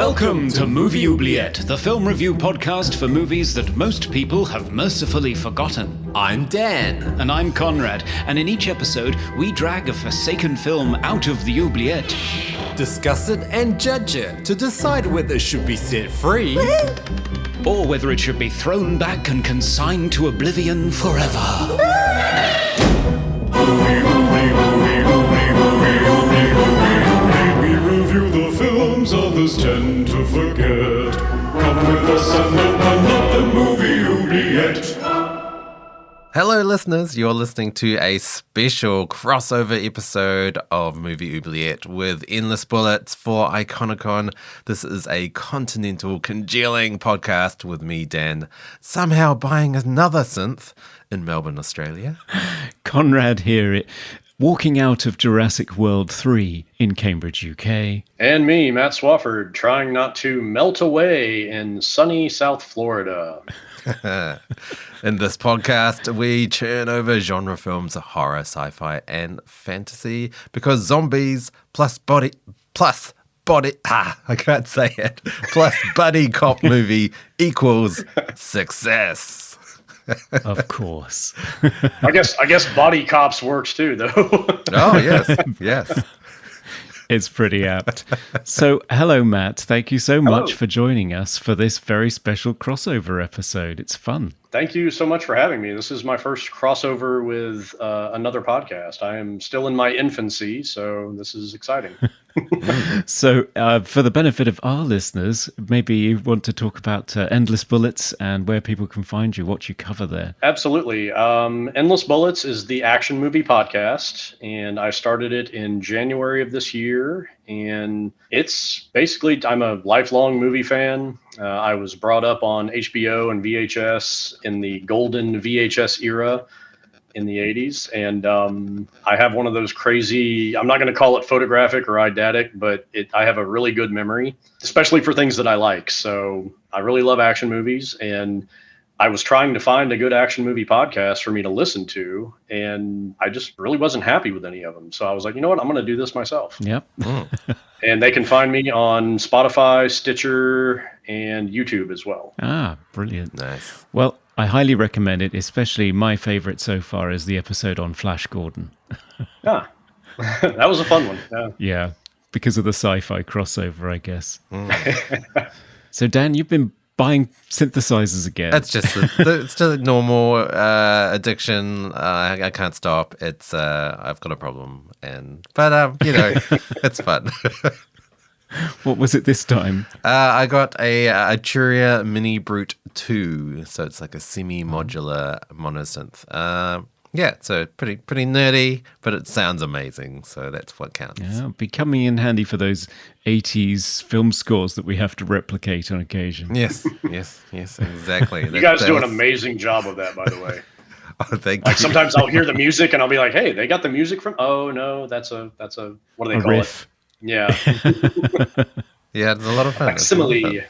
Welcome to Movie Oubliette, the film review podcast for movies that most people have mercifully forgotten. I'm Dan. And I'm Conrad, and in each episode, we drag a forsaken film out of the oubliette, Discuss it and judge it to decide whether it should be set free or whether it should be thrown back and consigned to oblivion forever. We review the films others tend to forget. Come with us and open up the movie oubliette. Hello listeners, you're listening to a special crossover episode of Movie Oubliette with Endless Bullets for Iconicon. This is a continental congealing podcast with me, Dan, somehow buying another synth in Melbourne, Australia. Conrad here, walking out of Jurassic World 3 in Cambridge, UK. And me, Matt Swaford, trying not to melt away in sunny South Florida. In this podcast, we churn over genre films, horror, sci-fi, and fantasy because zombies plus buddy, I can't say it, plus buddy cop movie equals success. Of course. I guess Body Cops works too, though. Oh, yes. It's pretty apt. So, hello, Matt. Thank you so much for joining us for this very special crossover episode. It's fun. Thank you so much for having me. This is my first crossover with another podcast. I am still in my infancy, so this is exciting. So, for the benefit of our listeners, maybe you want to talk about Endless Bullets and where people can find you, what you cover there. Absolutely. Endless Bullets is the action movie podcast, and I started it in January of this year. And it's basically, I'm a lifelong movie fan. I was brought up on HBO and VHS in the golden VHS era in the 80s. And I have one of those crazy, I'm not going to call it photographic or eidetic, but I have a really good memory, especially for things that I like. So I really love action movies. And I was trying to find a good action movie podcast for me to listen to, and I just really wasn't happy with any of them. So I was like, you know what? I'm going to do this myself. Yep. And they can find me on Spotify, Stitcher, and YouTube as well. Ah, brilliant. Nice. Well, I highly recommend it, especially my favorite so far is the episode on Flash Gordon. That was a fun one. Yeah, because of the sci-fi crossover, I guess. So, Dan, you've been buying synthesizers again. That's just it's just a normal addiction. I can't stop. It's I've got a problem, but it's fun. What was it this time? I got a Arturia Mini Brute 2, so it's like a semi-modular monosynth. So pretty nerdy, but it sounds amazing, so that's what counts. Yeah, it'll be coming in handy for those 80s film scores that we have to replicate on occasion. Yes, exactly. You guys do an amazing job of that, by the way. Oh, thank you. Sometimes I'll hear the music and I'll be like, hey, they got the music from, oh no, that's a what do they call riff. it? Yeah. Yeah, it's a lot of fun. Facsimile.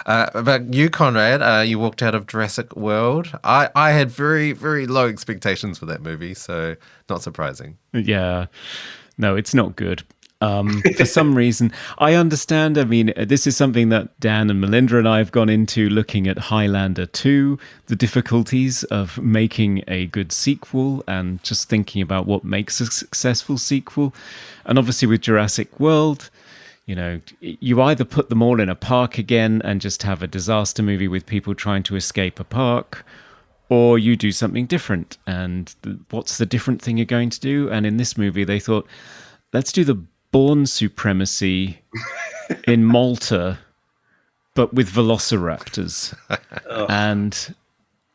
But you, Conrad, you walked out of Jurassic World. I had very, very low expectations for that movie, so not surprising. Yeah. No, it's not good. For some reason, I understand. I mean, this is something that Dan and Melinda and I have gone into looking at Highlander 2, the difficulties of making a good sequel and just thinking about what makes a successful sequel. And obviously with Jurassic World, you either put them all in a park again and just have a disaster movie with people trying to escape a park, or you do something different. And what's the different thing you're going to do? And in this movie, they thought, let's do the Bourne supremacy in Malta, but with velociraptors. And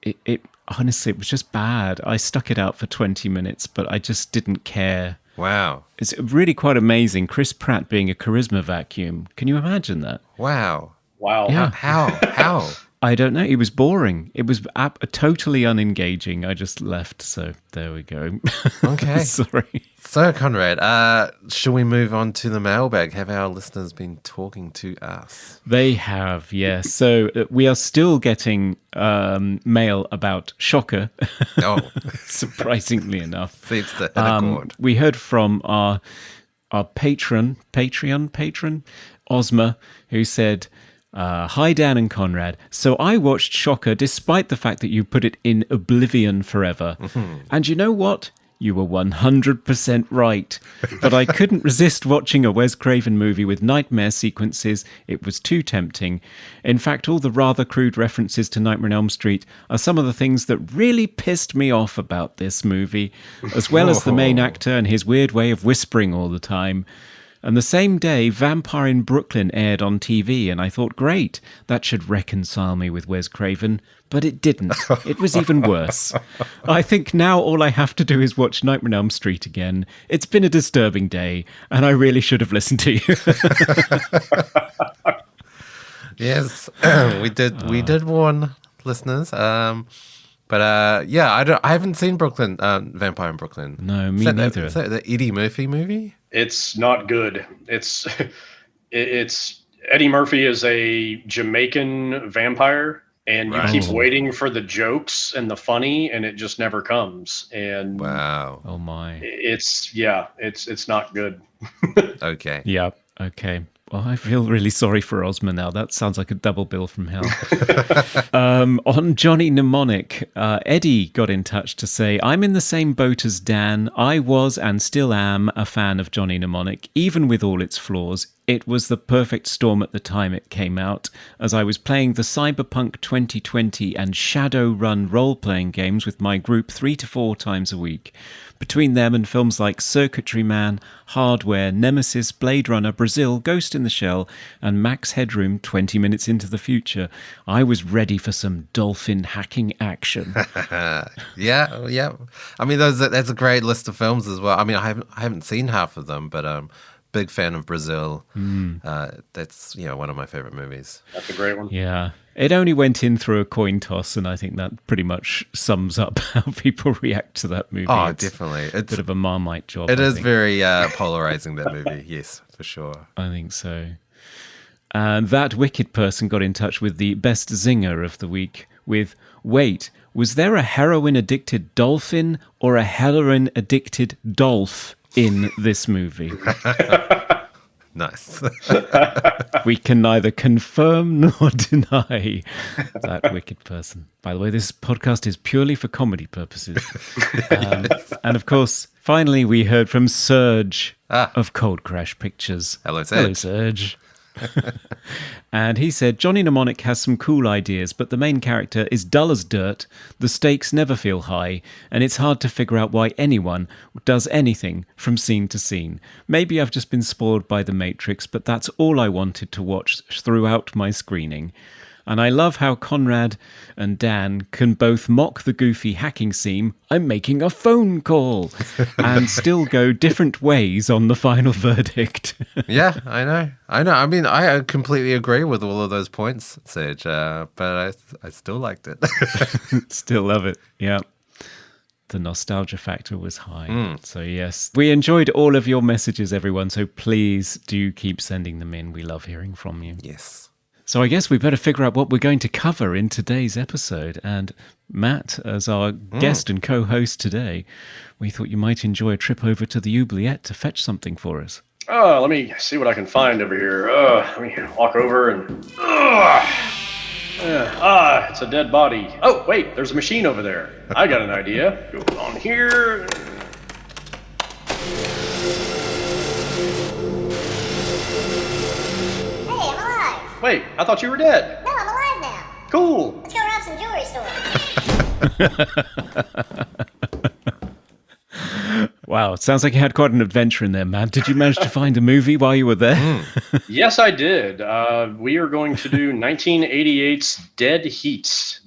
it honestly, it was just bad. I stuck it out for 20 minutes, but I just didn't care. Wow. It's really quite amazing. Chris Pratt being a charisma vacuum. Can you imagine that? Wow. Yeah. How? I don't know. It was boring. It was totally unengaging. I just left. So there we go. Okay. Sorry. So, Conrad, shall we move on to the mailbag? Have our listeners been talking to us? They have, yes. So we are still getting mail about Shocker. Oh. Surprisingly enough. Seems to hit a chord. We heard from our Patreon, Ozma, who said, hi, Dan and Conrad. So I watched Shocker despite the fact that you put it in oblivion forever. And you know what? You were 100% right. But I couldn't resist watching a Wes Craven movie with nightmare sequences. It was too tempting. In fact, all the rather crude references to Nightmare on Elm Street are some of the things that really pissed me off about this movie, as well as the main actor and his weird way of whispering all the time. And the same day, Vampire in Brooklyn aired on TV, and I thought, great, that should reconcile me with Wes Craven. But it didn't. It was even worse. I think now all I have to do is watch Nightmare on Elm Street again. It's been a disturbing day, and I really should have listened to you. Yes, we did warn listeners. But yeah, I haven't seen Brooklyn, Vampire in Brooklyn. No, me neither. Is that the Eddie Murphy movie? It's not good. It's Eddie Murphy is a Jamaican vampire, and you keep waiting for the jokes and the funny, and it just never comes. And wow, oh my, it's not good. Okay, yeah, okay. Well, I feel really sorry for Ozma now. That sounds like a double bill from hell. On Johnny Mnemonic, Eddie got in touch to say, I'm in the same boat as Dan. I was and still am a fan of Johnny Mnemonic, even with all its flaws. It was the perfect storm at the time it came out, as I was playing the Cyberpunk 2020 and Shadowrun role-playing games with my group 3 to 4 times a week. Between them and films like Circuitry Man, Hardware, Nemesis, Blade Runner, Brazil, Ghost in the Shell, and Max Headroom 20 Minutes into the Future, I was ready for some dolphin hacking action. yeah. I mean, that's a great list of films as well. I mean, I haven't seen half of them, but big fan of Brazil. That's one of my favorite movies. That's a great one. Yeah. It only went in through a coin toss, and I think that pretty much sums up how people react to that movie. Oh, It's definitely. a bit of a Marmite job. It I is think. very polarizing, that movie. Yes, for sure. I think so. And that wicked person got in touch with the best zinger of the week with, wait, was there a heroin-addicted dolphin or a heroin-addicted dolph in this movie? Nice. We can neither confirm nor deny that wicked person. By the way, this podcast is purely for comedy purposes. And of course, finally, we heard from Serge of Cold Crash Pictures. Hello, Serge. Hello, Serge. And he said, Johnny Mnemonic has some cool ideas, but the main character is dull as dirt, the stakes never feel high, and it's hard to figure out why anyone does anything from scene to scene. Maybe I've just been spoiled by The Matrix, but that's all I wanted to watch throughout my screening. And I love how Conrad and Dan can both mock the goofy hacking scene, I'm making a phone call, and still go different ways on the final verdict. Yeah, I know. I mean, I completely agree with all of those points, Serge, but I still liked it. Still love it. Yeah. The nostalgia factor was high. So yes, we enjoyed all of your messages, everyone. So please do keep sending them in. We love hearing from you. Yes. So I guess we better figure out what we're going to cover in today's episode. And Matt, as our guest and co-host today, we thought you might enjoy a trip over to the Oubliette to fetch something for us. Oh, let me see what I can find over here. Let me walk over and... it's a dead body. Oh, wait, there's a machine over there. I got an idea. Go on here. Wait, I thought you were dead. No, I'm alive now. Cool. Let's go rob some jewelry store. Wow, it sounds like you had quite an adventure in there, man. Did you manage to find a movie while you were there? Yes, I did. We are going to do 1988's Dead Heat.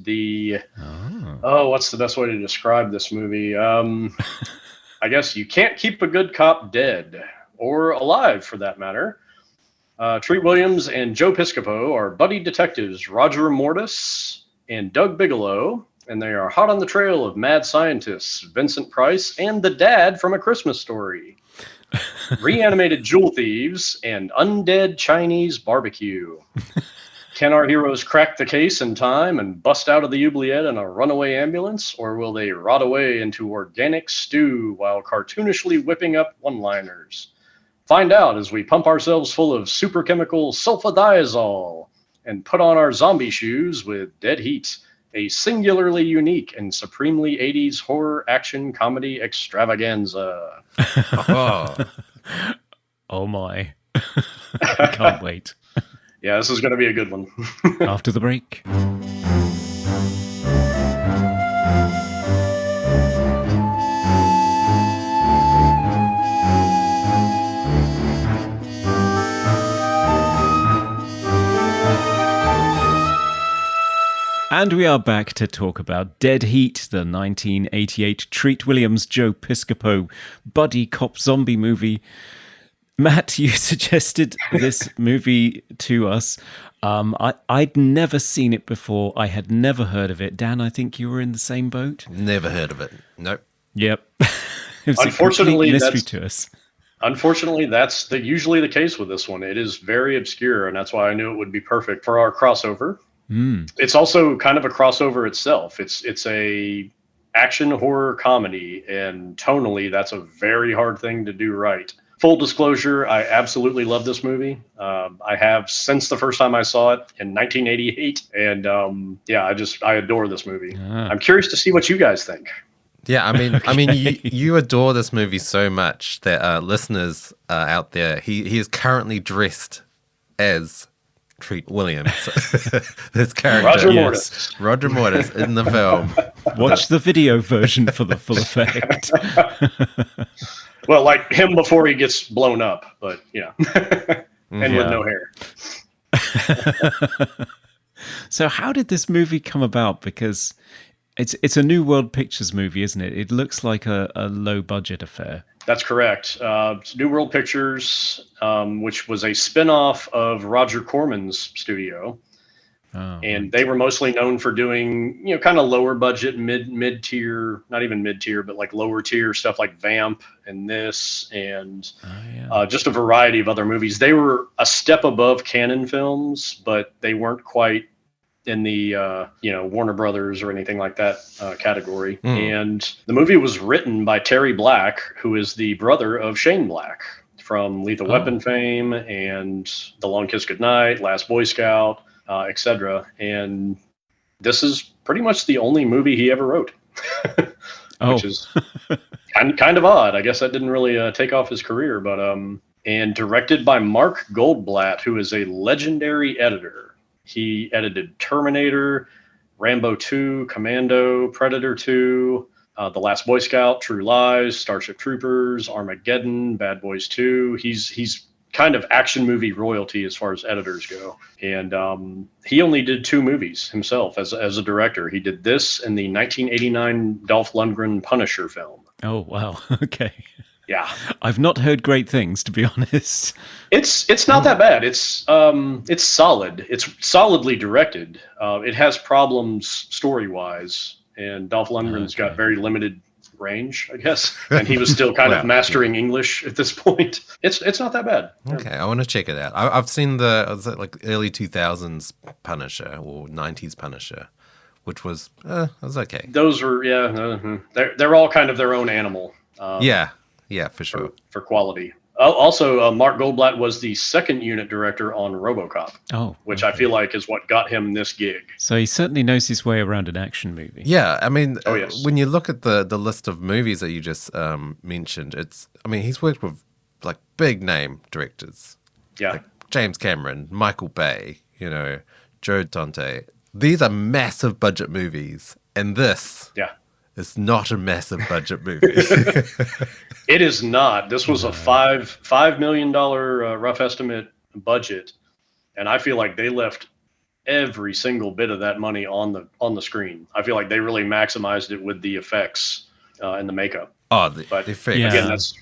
What's the best way to describe this movie? I guess you can't keep a good cop dead, or alive for that matter. Treat Williams and Joe Piscopo are buddy detectives Roger Mortis and Doug Bigelow, and they are hot on the trail of mad scientists Vincent Price and the dad from A Christmas Story, reanimated jewel thieves, and undead Chinese barbecue. Can our heroes crack the case in time and bust out of the oubliette in a runaway ambulance, or will they rot away into organic stew while cartoonishly whipping up one-liners? Find out as we pump ourselves full of superchemical sulfadiazole and put on our zombie shoes with Dead Heat, a singularly unique and supremely 80s horror action comedy extravaganza. Oh, Oh my. I can't wait. Yeah, this is going to be a good one. After the break. And we are back to talk about Dead Heat, the 1988 Treat Williams, Joe Piscopo buddy cop zombie movie. Matt, you suggested this movie to us. I'd never seen it before. I had never heard of it. Dan, I think you were in the same boat. never heard of it. Nope. Yep. It was Unfortunately, a complete mystery that's- to us. Unfortunately, that's usually the case with this one. It is very obscure, and that's why I knew it would be perfect for our crossover. It's also kind of a crossover itself. It's a action horror comedy, and tonally, that's a very hard thing to do right. Full disclosure, I absolutely love this movie. I have since the first time I saw it in 1988, and I adore this movie. I'm curious to see what you guys think. Yeah, I mean, you adore this movie so much that listeners out there, he is currently dressed as Treat Williams. This character, Roger Mortis. In the film. Watch the video version for the full effect. Well, like him before he gets blown up, but yeah, and with no hair. So how did this movie come about? Because it's a New World Pictures movie, isn't it? It looks like a low-budget affair. That's correct. It's New World Pictures, which was a spin-off of Roger Corman's studio. And they were mostly known for doing, kind of lower budget, mid-tier, not even mid-tier, but like lower tier stuff like Vamp and this and just a variety of other movies. They were a step above Canon Films, but they weren't quite in the Warner Brothers or anything like that category. And the movie was written by Terry Black, who is the brother of Shane Black from Lethal Weapon fame and The Long Kiss Goodnight, Last Boy Scout, etc. And this is pretty much the only movie he ever wrote, which is kind of odd. I guess that didn't really take off his career, but and directed by Mark Goldblatt, who is a legendary editor. He edited Terminator, Rambo 2, Commando, Predator 2, The Last Boy Scout, True Lies, Starship Troopers, Armageddon, Bad Boys 2. He's kind of action movie royalty as far as editors go. And he only did 2 movies himself as a director. He did this and the 1989 Dolph Lundgren Punisher film. Oh, wow. Okay. Yeah. I've not heard great things, to be honest. It's not that bad. It's solid. It's solidly directed. It has problems story-wise, and Dolph Lundgren's got very limited range, I guess. And he was still kind of mastering English at this point. It's not that bad. Okay, I want to check it out. I've seen the like early 2000s Punisher or 90s Punisher, which was okay. Those were they're all kind of their own animal. Yeah, for sure. For quality. Also, Mark Goldblatt was the second unit director on RoboCop, which I feel like is what got him this gig. So he certainly knows his way around an action movie. Yeah, I mean, yes. when you look at the list of movies that you just mentioned, he's worked with like big name directors. Yeah. Like James Cameron, Michael Bay, Joe Dante. These are massive budget movies, and this is not a massive budget movie. It is not. This was a $5 million rough estimate budget, and I feel like they left every single bit of that money on the screen. I feel like they really maximized it with the effects and the makeup. Oh, the effects. Again, that's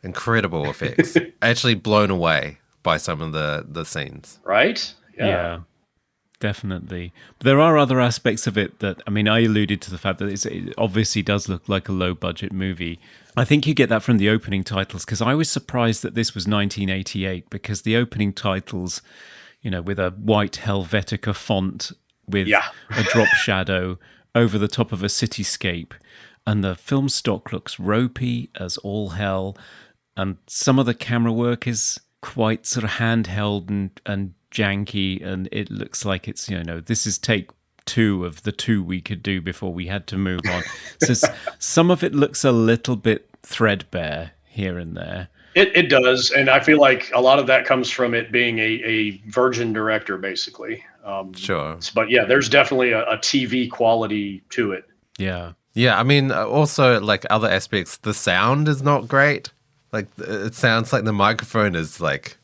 incredible effects. Actually blown away by some of the scenes. Right? Yeah. Definitely. But there are other aspects of it that, I alluded to the fact that it obviously does look like a low-budget movie. I think you get that from the opening titles, because I was surprised that this was 1988, because the opening titles, with a white Helvetica font with a drop shadow over the top of a cityscape, and the film stock looks ropey as all hell. and some of the camera work is quite sort of handheld and janky, and it looks like it's, this is take 2 of the 2 we could do before we had to move on. So some of it looks a little bit threadbare here and there. It does, and I feel like a lot of that comes from it being a virgin director, basically. Sure. But yeah, there's definitely a TV quality to it. Yeah. Yeah, I mean, also, like, other aspects, the sound is not great. Like, it sounds like the microphone is, like,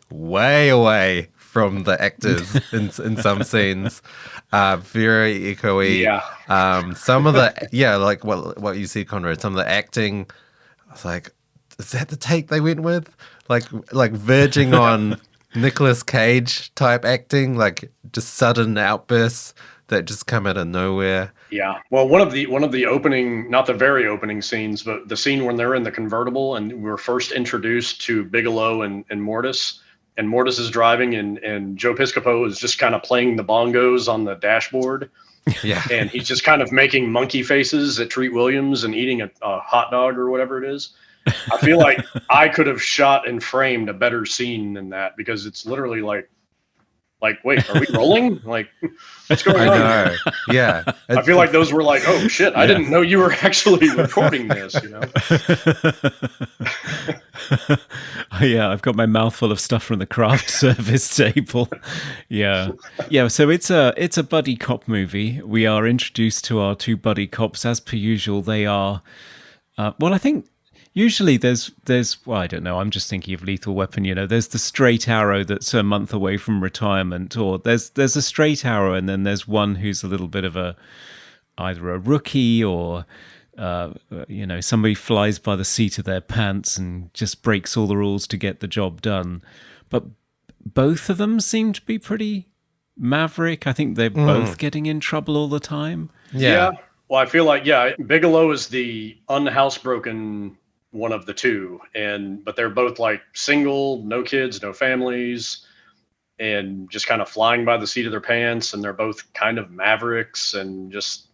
way away from the actors in some scenes. Very echoey. Yeah. Some of the, like what you see, Conrad, some of the acting, I was like, is that the take they went with? Like verging on Nicolas Cage type acting, like just sudden outbursts that just come out of nowhere. Yeah. Well, one of the opening, not the very opening scenes, but the scene when they're in the convertible and we're first introduced to Bigelow and Mortis, and Mortis is driving and Joe Piscopo is just kind of playing the bongos on the dashboard. Yeah. And he's just kind of making monkey faces at Treat Williams and eating a hot dog or whatever it is. I feel like I could have shot and framed a better scene than that, because it's literally like, wait, are we rolling? Like, what's going on? I know. Yeah. I feel like those were like, oh shit, I didn't know you were actually recording this, Yeah, I've got my mouth full of stuff from the craft service table. Yeah. So it's a buddy cop movie. We are introduced to our 2 buddy cops. As per usual, they are, I think usually there's well, I don't know, I'm just thinking of Lethal Weapon, there's the straight arrow that's a month away from retirement, or there's a straight arrow and then there's one who's a little bit of either a rookie or somebody flies by the seat of their pants and just breaks all the rules to get the job done. But both of them seem to be pretty maverick. I think they're both getting in trouble all the time. Yeah. Well, I feel like, Bigelow is the unhousebroken one of the 2, but they're both like single, no kids, no families, and just kind of flying by the seat of their pants, and they're both kind of mavericks and just,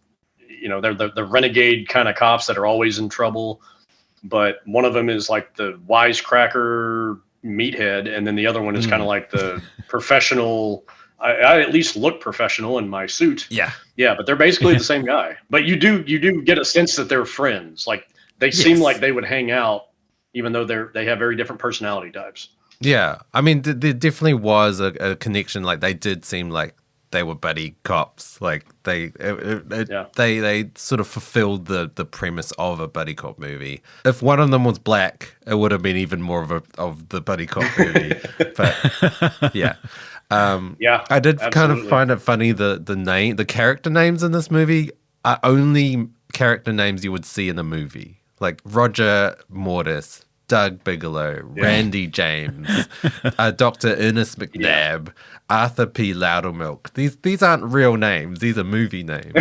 they're the renegade kind of cops that are always in trouble. But one of them is like the wisecracker meathead, and then the other one is kind of like the professional. I at least look professional in my suit. Yeah, but they're basically the same guy. But you do get a sense that they're friends. Like, they seem like they would hang out, even though they have very different personality types. Yeah, I mean, there definitely was a connection. Like, they did seem like they were buddy cops. Like, they sort of fulfilled the premise of a buddy cop movie. If one of them was black, it would have been even more of the buddy cop movie. But yeah. I did absolutely. kind of find it funny the character names in this movie are only character names you would see in a movie. Like Roger Mortis, Doug Bigelow, Randy James, Dr. Ernest McNabb, Arthur P. Loudermilk. These aren't real names. These are movie names.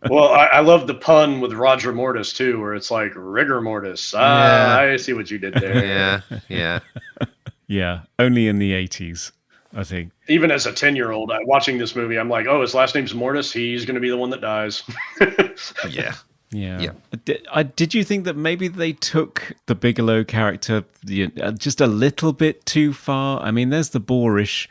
Well, I love the pun with Roger Mortis too, where it's like rigor mortis. I see what you did there. Yeah. Only in the 80s, I think. Even as a 10-year-old, watching this movie, I'm like, oh, his last name's Mortis. He's going to be the one that dies. Yeah. Did you think that maybe they took the Bigelow character just a little bit too far? I mean, there's the boorish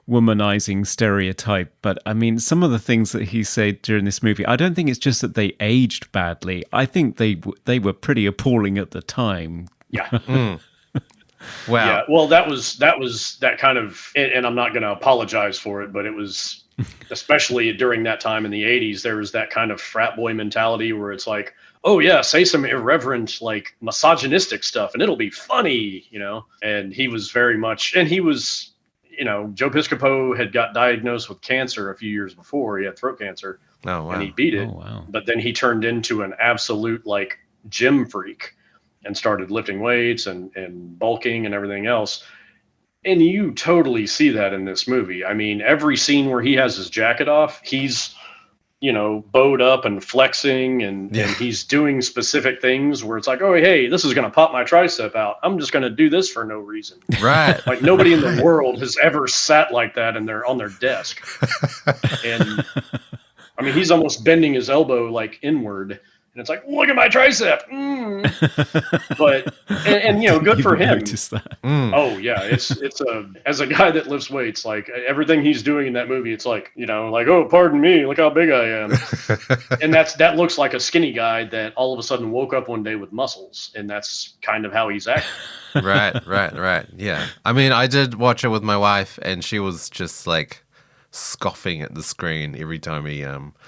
womanizing stereotype, but I mean, some of the things that he said during this movie, I don't think it's just that they aged badly. I think they were pretty appalling at the time. Yeah. Wow. Yeah, well, that was that kind of, and I'm not going to apologize for it, but it was, especially during that time in the 80s, there was that kind of frat boy mentality where it's like, oh yeah, say some irreverent, like misogynistic stuff and it'll be funny, and he was very much, and he was, Joe Piscopo had got diagnosed with cancer a few years before. He had throat cancer. Oh, wow. And he beat it. Oh, wow. But then he turned into an absolute like gym freak and started lifting weights and bulking and everything else. And you totally see that in this movie. I mean, every scene where he has his jacket off, he's, bowed up and flexing and he's doing specific things where it's like, oh, hey, this is going to pop my tricep out. I'm just going to do this for no reason. Right. Like nobody in the world has ever sat like that on their desk. And I mean, he's almost bending his elbow like inward. And it's like, look at my tricep. But and good for Even him. notice that. Oh yeah, it's as a guy that lifts weights, like everything he's doing in that movie, it's like like, oh, pardon me, look how big I am, and that looks like a skinny guy that all of a sudden woke up one day with muscles, and that's kind of how he's acting. Right. Yeah. I mean, I did watch it with my wife, and she was just like scoffing at the screen every time he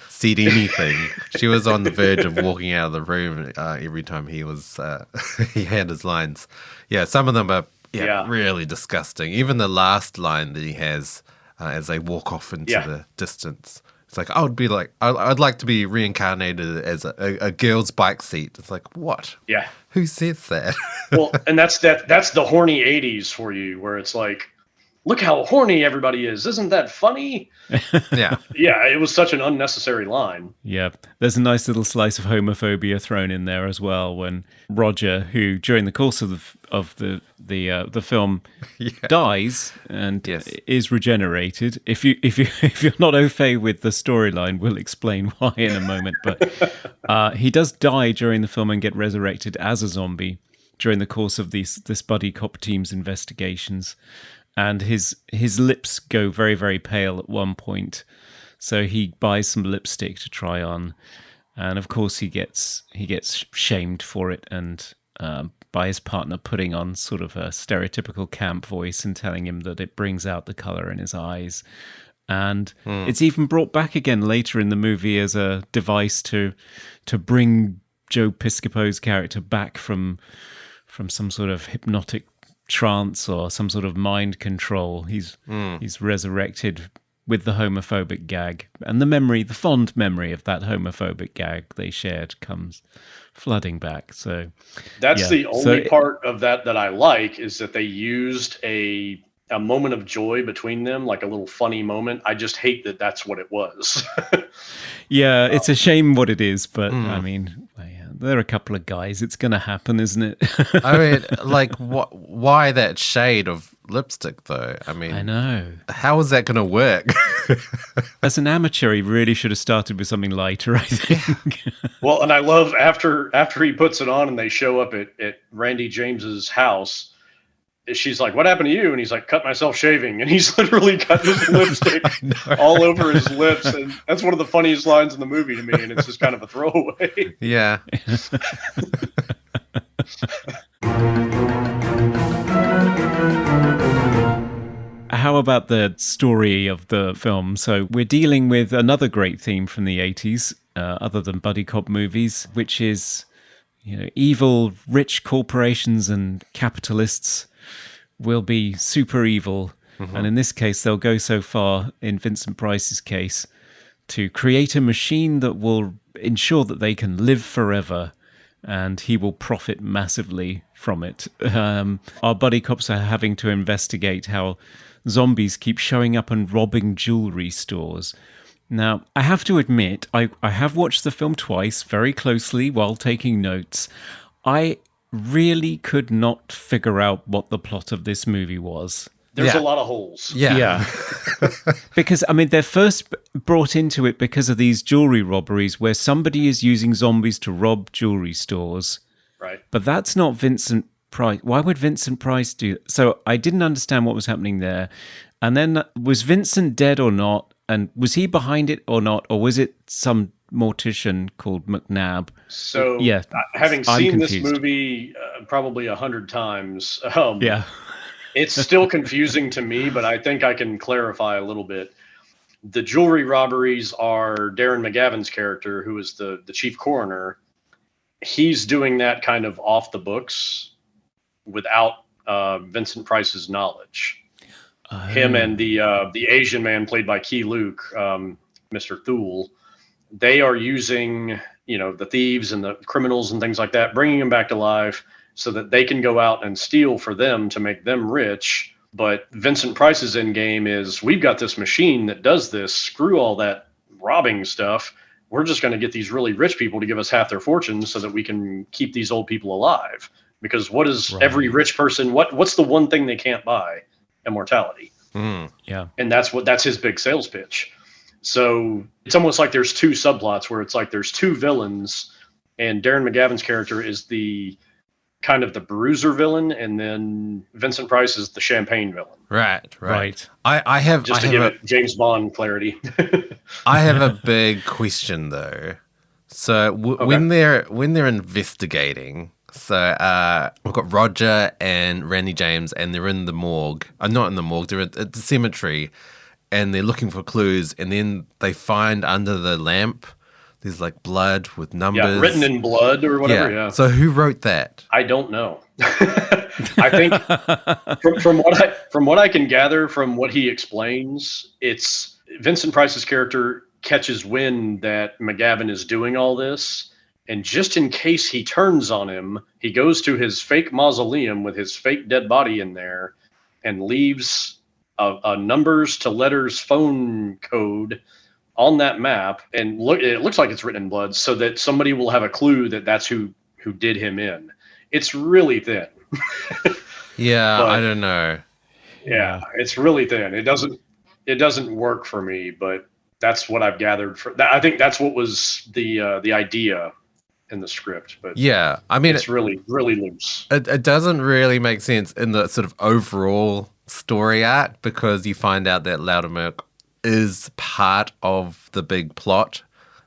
said anything. She was on the verge of walking out of the room every time he was he had his lines. Yeah, some of them are really disgusting. Even the last line that he has as they walk off into the distance. It's like, I'd like to be reincarnated as a girl's bike seat. It's like, what? Yeah. Who says that? Well, and that's the horny 80s for you, where it's like, look how horny everybody is. Isn't that funny? Yeah. Yeah, it was such an unnecessary line. Yeah, there's a nice little slice of homophobia thrown in there as well when Roger, who during the course of the film dies and is regenerated. If you're not au fait with the storyline, we'll explain why in a moment. But he does die during the film and get resurrected as a zombie during the course of this buddy cop team's investigations. And his lips go very, very pale at one point. So he buys some lipstick to try on. And of course he gets shamed for it, and by his partner putting on sort of a stereotypical camp voice and telling him that it brings out the color in his eyes. And it's even brought back again later in the movie as a device to bring Joe Piscopo's character back from some sort of hypnotic trance or some sort of mind control. He's resurrected with the homophobic gag, and the fond memory of that homophobic gag they shared comes flooding back. So that's the only part of that I like, is that they used a moment of joy between them, like a little funny moment. I just hate that that's what it was. Yeah, it's a shame what it is, but I mean, they're a couple of guys. It's going to happen, isn't it? I mean, like, why that shade of lipstick, though? I mean, I know. How is that going to work? As an amateur, he really should have started with something lighter, I think. Well, and I love after he puts it on and they show up at Randy James's house, she's like, what happened to you? And he's like, cut myself shaving. And he's literally cut his lipstick all over his lips. And that's one of the funniest lines in the movie to me. And it's just kind of a throwaway. Yeah. How about the story of the film? So we're dealing with another great theme from the 80s, other than buddy cop movies, which is, evil, rich corporations and capitalists will be super evil. And in this case, they'll go so far, in Vincent Price's case, to create a machine that will ensure that they can live forever, and he will profit massively from it. Our buddy cops are having to investigate how zombies keep showing up and robbing jewelry stores. Now, I have to admit, I have watched the film twice very closely while taking notes. I really could not figure out what the plot of this movie was. There's a lot of holes. Yeah. Because, I mean, they're first brought into it because of these jewelry robberies where somebody is using zombies to rob jewelry stores. Right. But that's not Vincent Price. Why would Vincent Price do that? So I didn't understand what was happening there. And then, was Vincent dead or not? And was he behind it or not? Or was it some mortician called McNabb? So, having seen this movie probably 100 times, it's still confusing to me, but I think I can clarify a little bit. The jewelry robberies are Darren McGavin's character, who is the chief coroner. He's doing that kind of off the books without Vincent Price's knowledge. Him and the Asian man played by Key Luke, Mr. Thule, they are using, the thieves and the criminals and things like that, bringing them back to life so that they can go out and steal for them to make them rich. But Vincent Price's end game is, we've got this machine that does this. Screw all that robbing stuff. We're just going to get these really rich people to give us half their fortunes so that we can keep these old people alive. Because what is every rich person? What's the one thing they can't buy? Immortality. Yeah. And that's his big sales pitch. So it's almost like there's two subplots where it's like there's two villains and Darren McGavin's character is the kind of the bruiser villain, and then Vincent Price is the champagne villain. Right. I have Just to give it James Bond clarity. I have a big question though. So when they're investigating, so we've got Roger and Randy James, and they're in the morgue. Not in the morgue. They're at the cemetery, and they're looking for clues. And then they find under the lamp, there's like blood with numbers, written in blood or whatever. Yeah. So who wrote that? I don't know. I think from what I can gather from what he explains, it's Vincent Price's character catches wind that McGavin is doing all this, and just in case he turns on him, he goes to his fake mausoleum with his fake dead body in there and leaves a numbers to letters phone code on that map, and it looks like it's written in blood, so that somebody will have a clue that that's who did him in. It's really thin. Yeah, But, I don't know. Yeah, it's really thin. It doesn't work for me, but that's what I've gathered. I think that's what was the idea in the script. But Yeah, I mean, it's really, really loose. it doesn't really make sense in the sort of overall story arc, because you find out that Loudermilk is part of the big plot,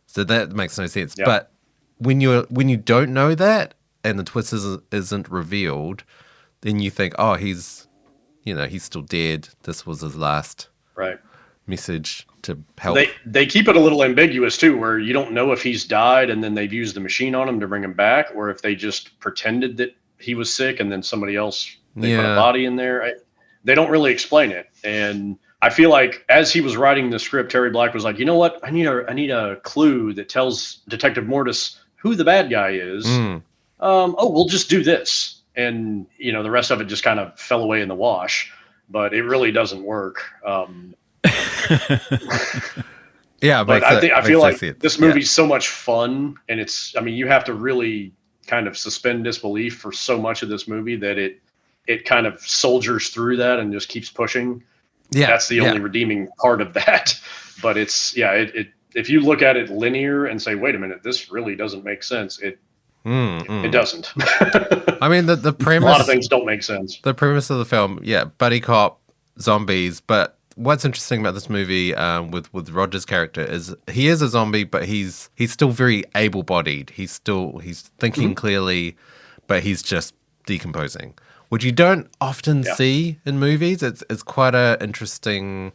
so that makes no sense. Yeah. But when you don't know that, and the twist isn't revealed, then you think, oh, he's still dead. This was his last Right. message to help. They keep it a little ambiguous too, where you don't know if he's died and then they've used the machine on him to bring him back, or if they just pretended that he was sick and then somebody else put a body in there. They don't really explain it, and I feel like as he was writing the script, Terry Black was like, you know what, I need a clue that tells Detective Mortis who the bad guy is. We'll just do this, and the rest of it just kind of fell away in the wash. But it really doesn't work. Yeah, but I feel like this movie's Yeah. so much fun, and you have to really kind of suspend disbelief for so much of this movie that it kind of soldiers through that and just keeps pushing. Yeah, That's the only redeeming part of that. But if you look at it linear and say, wait a minute, this really doesn't make sense, it doesn't. I mean, the premise. A lot of things don't make sense. The premise of the film, buddy cop, zombies. But what's interesting about this movie, with Roger's character, is he is a zombie, but he's still very able-bodied. He's thinking clearly, but he's just decomposing, which you don't often see in movies. It's quite a interesting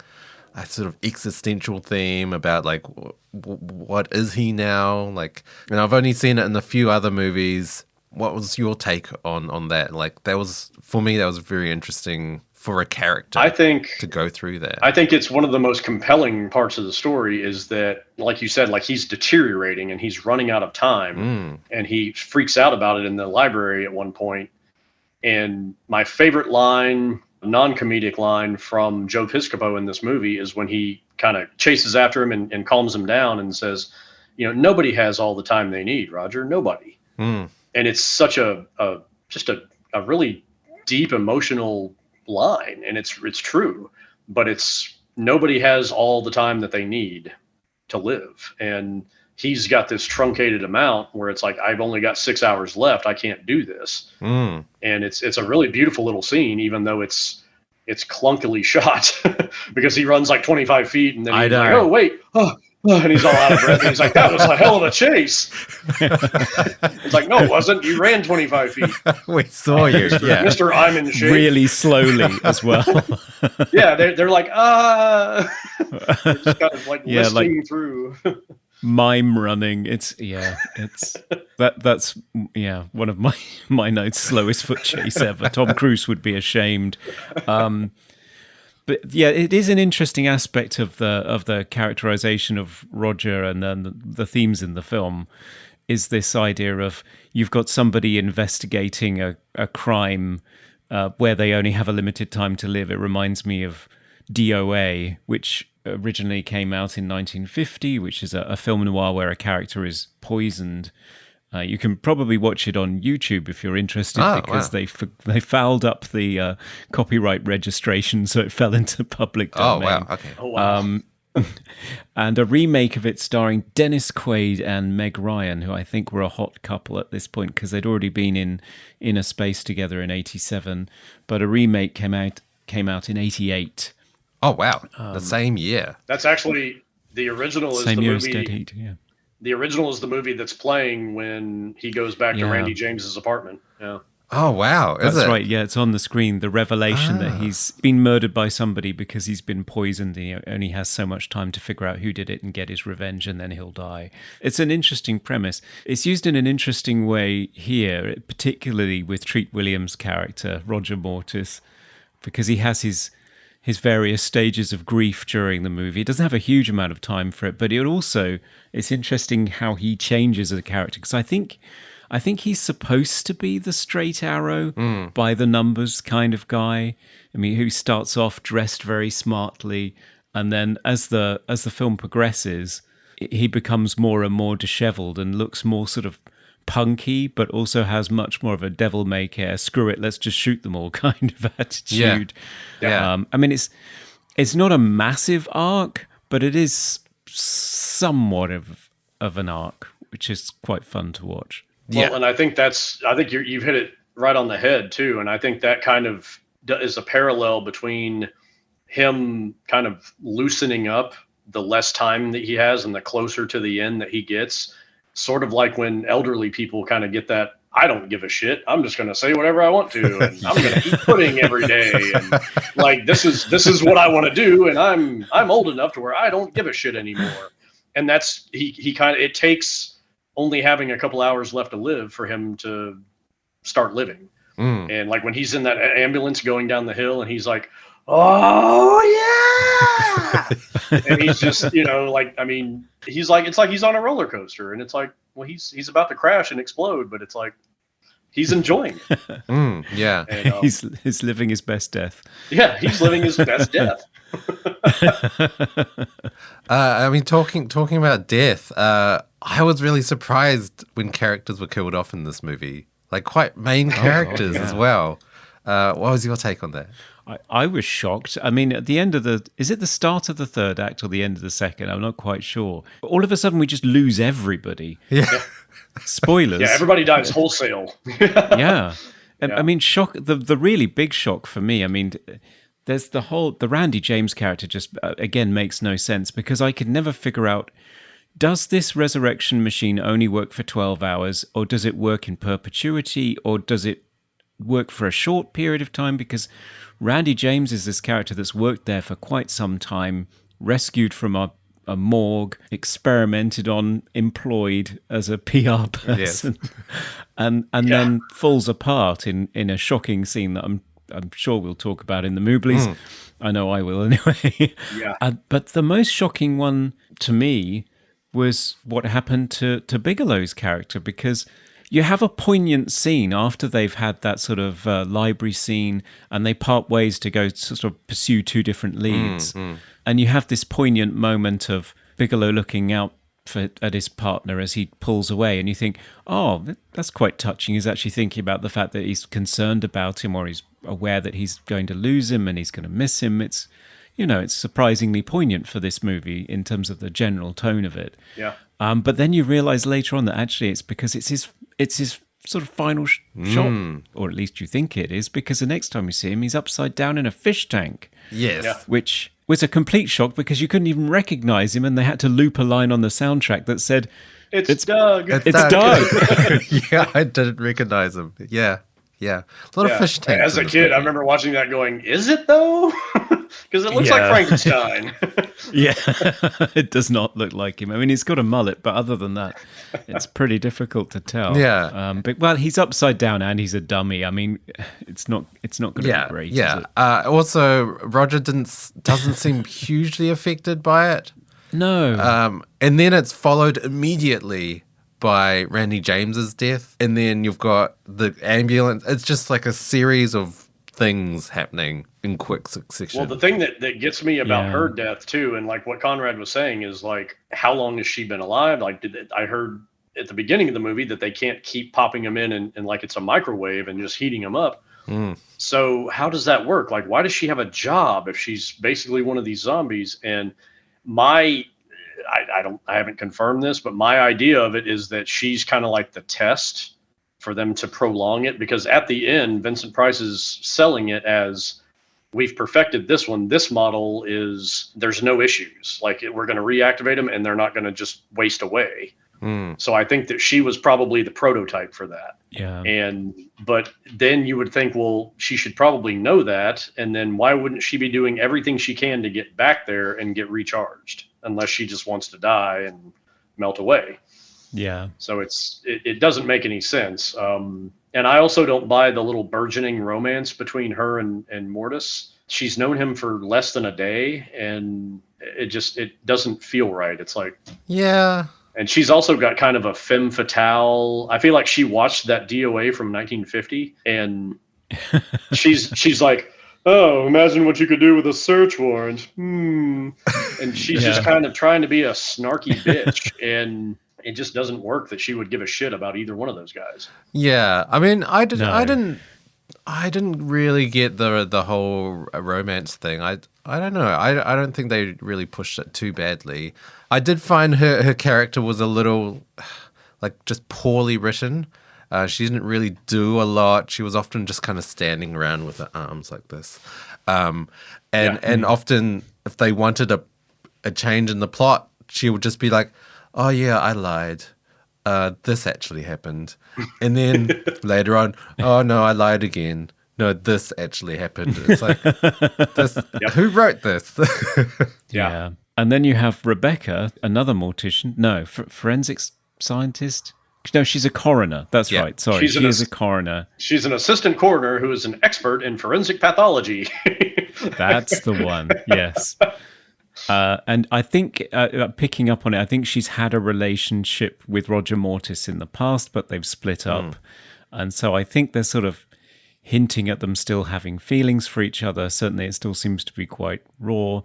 sort of existential theme about like what is he now? Like, and I've only seen it in a few other movies. What was your take on that? Like, that was, for me, that was very interesting for a character, I think, to go through that. I think it's one of the most compelling parts of the story is that, like you said, like he's deteriorating and he's running out of time, and he freaks out about it in the library at one point. And my favorite line, non-comedic line from Joe Piscopo in this movie, is when he kind of chases after him and calms him down and says, nobody has all the time they need, Roger, nobody. And it's such a really deep emotional line, and it's true, but it's nobody has all the time that they need to live, and he's got this truncated amount where it's like, I've only got 6 hours left, I can't do this. And it's a really beautiful little scene, even though it's clunkily shot because he runs like 25 feet and then he's like, oh wait, and he's all out of breath, and he's like, that was a hell of a chase. It's like, no, it wasn't. You ran 25 feet. We saw you. Yeah. Mr. I'm in shape. Really slowly as well. Yeah, they're like, they're just kind of like listing through. Mime running. That's one of my notes. Slowest foot chase ever. Tom Cruise would be ashamed. But yeah, it is an interesting aspect of the characterization of Roger, and then the themes in the film is this idea of you've got somebody investigating a crime where they only have a limited time to live. It reminds me of DOA, which originally came out in 1950, which is a film noir where a character is poisoned. You can probably watch it on YouTube if you're interested, because they fouled up the copyright registration, so it fell into public domain. Oh, wow. Okay. and a remake of it starring Dennis Quaid and Meg Ryan, who I think were a hot couple at this point because they'd already been in Inner Space together in '87. But a remake came out in '88. Oh wow, the same year. That's actually the original. Is Same the year as movie? Dead Heat. Yeah. The original is the movie that's playing when he goes back to Yeah. Randy James's apartment. Yeah. Oh wow, is That's it? right. Yeah, it's on the screen. The revelation that he's been murdered by somebody because he's been poisoned and he only has so much time to figure out who did it and get his revenge, and then he'll die. It's an interesting premise. It's used in an interesting way here, particularly with Treat Williams' character, Roger Mortis, because he has his various stages of grief during the movie. He doesn't have a huge amount of time for it, but it's interesting how he changes as a character, because I think he's supposed to be the straight arrow, by the numbers kind of guy. I mean, who starts off dressed very smartly, and then as the film progresses, he becomes more and more disheveled and looks more sort of punky, but also has much more of a devil may care, screw it, let's just shoot them all kind of attitude. Yeah. I mean, it's not a massive arc, but it is somewhat of an arc, which is quite fun to watch. Well, and I think you've hit it right on the head too. And I think that kind of is a parallel between him kind of loosening up the less time that he has and the closer to the end that he gets, sort of like when elderly people kind of get that, I don't give a shit, I'm just going to say whatever I want to, and I'm going to eat pudding every day. And like, this is what I want to do. And I'm old enough to where I don't give a shit anymore. And that's, he kind of, it takes only having a couple hours left to live for him to start living. And like when he's in that ambulance going down the hill and he's like, oh yeah. And he's just, like, I mean, he's like, it's like he's on a roller coaster, and it's like, well, he's about to crash and explode, but it's like, he's enjoying it. Yeah. And, he's living his best death. Yeah. He's living his best death. I mean, talking about death, I was really surprised when characters were killed off in this movie, like quite main characters as well. What was your take on that? I was shocked. I mean, at the end of is it the start of the third act or the end of the second? I'm not quite sure. All of a sudden, we just lose everybody. Yeah. Spoilers. Yeah, everybody dies wholesale. Yeah. I mean, shock. The really big shock for me, I mean, there's the Randy James character just, again, makes no sense, because I could never figure out, does this resurrection machine only work for 12 hours, or does it work in perpetuity, or does it work for a short period of time? Because Randy James is this character that's worked there for quite some time, rescued from a morgue, experimented on, employed as a PR person, and then falls apart in a shocking scene that I'm sure we'll talk about in the Mooblies. I know I will anyway. Yeah. But the most shocking one to me was what happened to Bigelow's character, because you have a poignant scene after they've had that sort of library scene, and they part ways to go to sort of pursue two different leads. And you have this poignant moment of Bigelow looking out at his partner as he pulls away, and you think, oh, that's quite touching. He's actually thinking about the fact that he's concerned about him, or he's aware that he's going to lose him and he's going to miss him. It's, it's surprisingly poignant for this movie in terms of the general tone of it. Yeah. But then you realize later on that actually it's because it's his sort of final shot, or at least you think it is, because the next time you see him, he's upside down in a fish tank. Yes. Yeah. Which was a complete shock, because you couldn't even recognize him, and they had to loop a line on the soundtrack that said, It's Doug. It's Doug. Yeah, I didn't recognize him. Yeah. A lot of fish tanks. As a kid, I remember watching that going, is it though? Because it looks like Frankenstein. Yeah, it does not look like him. I mean, he's got a mullet, but other than that, it's pretty difficult to tell. Yeah. But he's upside down and he's a dummy. I mean, it's not going to be great. Yeah. Is it? Also, Roger doesn't seem hugely affected by it. No. And then it's followed immediately by Randy James's death, and then you've got the ambulance. It's just like a series of things happening in quick succession. Well, the thing that gets me about her death too, and like what Conrad was saying, is like, how long has she been alive? Like, I heard at the beginning of the movie that they can't keep popping them in and like it's a microwave and just heating them up. So how does that work? Like, why does she have a job if she's basically one of these zombies? And I haven't confirmed this, but my idea of it is that she's kind of like the test for them to prolong it, because at the end, Vincent Price is selling it as, we've perfected this one. This model is, there's no issues. Like, we're going to reactivate them and they're not going to just waste away. So I think that she was probably the prototype for that. Yeah. But then you would think, well, she should probably know that. And then why wouldn't she be doing everything she can to get back there and get recharged, unless she just wants to die and melt away? Yeah. So it doesn't make any sense. And I also don't buy the little burgeoning romance between her and Mortis. She's known him for less than a day, and it doesn't feel right. It's like, Yeah. and she's also got kind of a femme fatale. I feel like she watched that DOA from 1950, and she's like, oh, imagine what you could do with a search warrant. And she's just kind of trying to be a snarky bitch, and it just doesn't work that she would give a shit about either one of those guys. Yeah. I mean, I didn't really get the whole romance thing. I don't know. I don't think they really pushed it too badly. I did find her character was a little, like, just poorly written. She didn't really do a lot. She was often just kind of standing around with her arms like this. And often, if they wanted a change in the plot, she would just be like, oh, yeah, I lied. This actually happened. And then later on, oh, no, I lied again. No, this actually happened. It's like, who wrote this? Yeah. And then you have Rebecca, another mortician. No, forensics scientist. No, she's a coroner. That's right. Sorry, she is a coroner. She's an assistant coroner who is an expert in forensic pathology. That's the one. Yes. And I think, picking up on it, I think she's had a relationship with Roger Mortis in the past, but they've split up. And so I think they're sort of hinting at them still having feelings for each other. Certainly it still seems to be quite raw.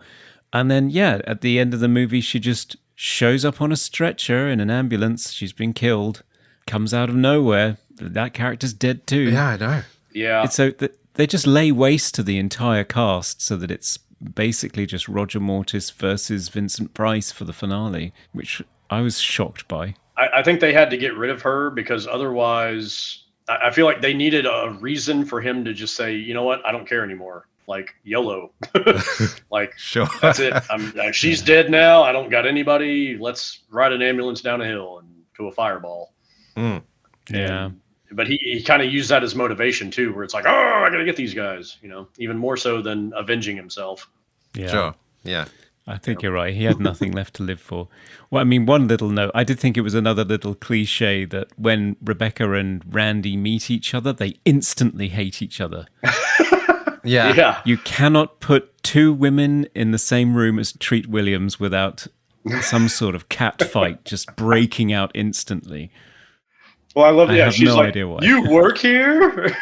And then, at the end of the movie, she just shows up on a stretcher in an ambulance. She's been killed, comes out of nowhere. That character's dead too. Yeah, I know. Yeah. So they just lay waste to the entire cast so that it's basically just Roger Mortis versus Vincent Price for the finale, which I was shocked by. I think they had to get rid of her because otherwise I feel like they needed a reason for him to just say, you know what, I don't care anymore. Like, YOLO. Like, sure. That's it. She's dead now. I don't got anybody. Let's ride an ambulance down a hill and to a fireball. Yeah. But he kind of used that as motivation too, where it's like, oh, I got to get these guys, even more so than avenging himself. Yeah. Sure. Yeah. I think you're right. He had nothing left to live for. Well, I mean, one little note. I did think it was another little cliche that when Rebecca and Randy meet each other, they instantly hate each other. Yeah. You cannot put two women in the same room as Treat Williams without some sort of cat fight just breaking out instantly. Well, I love have she's no like, idea why. You work here?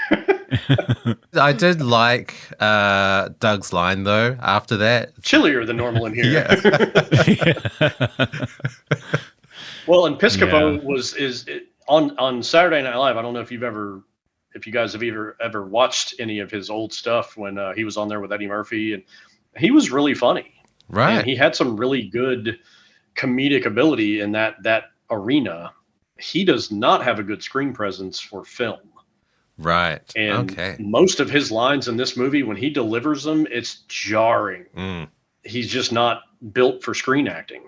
I did like Doug's line, though, after that. Chillier than normal in here. Yeah. Well, and Piscopo is on Saturday Night Live. I don't know if you guys have ever watched any of his old stuff when he was on there with Eddie Murphy, and he was really funny. Right. And he had some really good comedic ability in that arena. He does not have a good screen presence for film. Right. And most of his lines in this movie, when he delivers them, it's jarring. He's just not built for screen acting.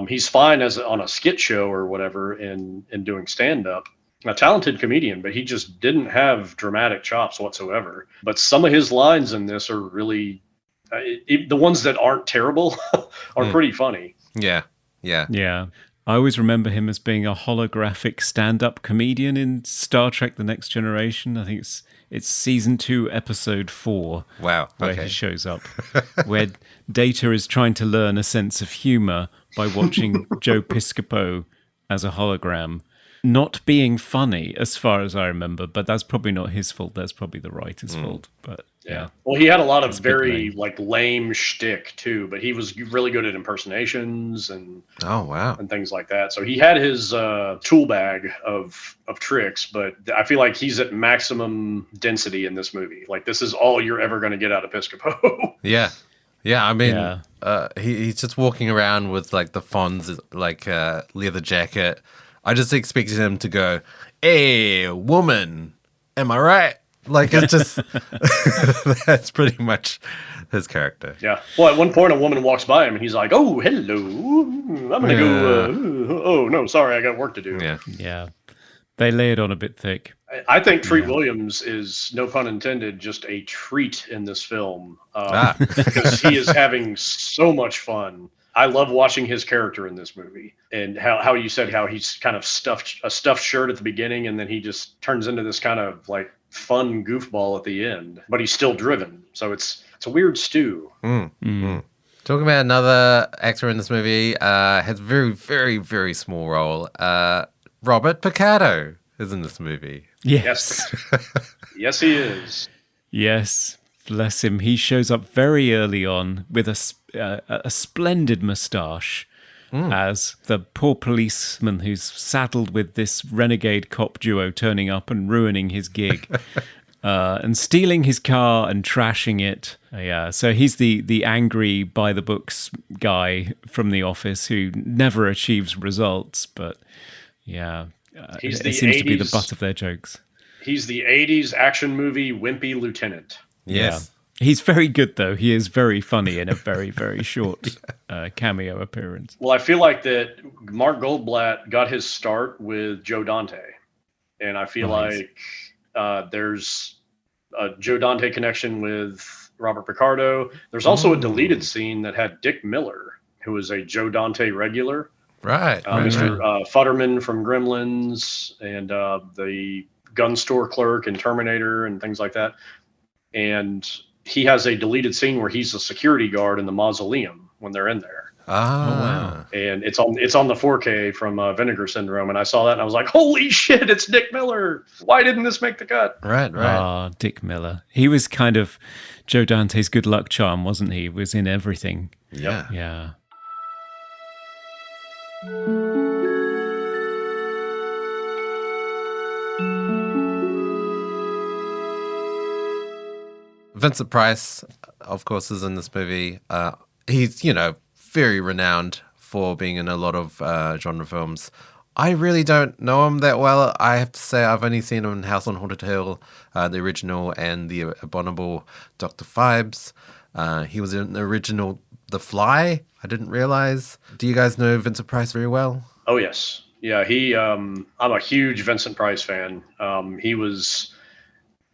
He's fine on a skit show or whatever and doing stand-up. A talented comedian, but he just didn't have dramatic chops whatsoever. But some of his lines in this are really, the ones that aren't terrible are pretty funny. Yeah. I always remember him as being a holographic stand-up comedian in Star Trek: The Next Generation. I think it's season 2, episode 4. Wow. Where he shows up, where Data is trying to learn a sense of humor by watching Joe Piscopo as a hologram. Not being funny, as far as I remember, but that's probably not his fault. That's probably the writer's fault. But yeah. Well, he had a lot of very lame shtick too, but he was really good at impersonations and and things like that. So he had his tool bag of tricks, but I feel like he's at maximum density in this movie. Like, this is all you're ever going to get out of Piscopo. Yeah. Yeah, I mean, Yeah. he's just walking around with like the Fonz like leather jacket. I just expected him to go, "Hey, woman, am I right?" Like it's just that's pretty much his character. Yeah. Well, at one point, a woman walks by him, and he's like, "Oh, hello. I'm gonna go. Oh no, sorry, I got work to do." Yeah. Yeah. They lay it on a bit thick. I think Treat Williams is, no pun intended, just a treat in this film because he is having so much fun. I love watching his character in this movie, and how you said how he's kind of stuffed shirt at the beginning, and then he just turns into this kind of like fun goofball at the end, but he's still driven. So it's a weird stew. Talking about another actor in this movie, has a very, very, very small role. Robert Picardo is in this movie. Yes. Yes, he is. Yes. Bless him. He shows up very early on with a splendid moustache as the poor policeman who's saddled with this renegade cop duo turning up and ruining his gig. And stealing his car and trashing it. Yeah, so he's the angry by the books guy from The Office who never achieves results, but yeah, He's it the seems to be the 80s butt of their jokes. He's the 80s action movie Wimpy Lieutenant. Yes. Yeah. He's very good, though. He is very funny in a very, very short cameo appearance. Well, I feel like that Mark Goldblatt got his start with Joe Dante. And I feel like there's a Joe Dante connection with Robert Picardo. There's also a deleted scene that had Dick Miller, who was a Joe Dante regular. Right. Mr. Futterman from Gremlins and the gun store clerk in Terminator and things like that. And he has a deleted scene where he's a security guard in the mausoleum when they're in there. Wow. And it's on the 4K from Vinegar Syndrome. And I saw that and I was like, holy shit, it's Dick Miller. Why didn't this make the cut? Right. Ah, Dick Miller. He was kind of Joe Dante's good luck charm, wasn't he? He was in everything. Yeah. Yeah. Vincent Price, of course, is in this movie. He's, very renowned for being in a lot of genre films. I really don't know him that well. I have to say I've only seen him in House on Haunted Hill, the original, and the abominable Dr. Phibes. He was in the original The Fly. I didn't realize. Do you guys know Vincent Price very well? Oh, yes. Yeah, I'm a huge Vincent Price fan. He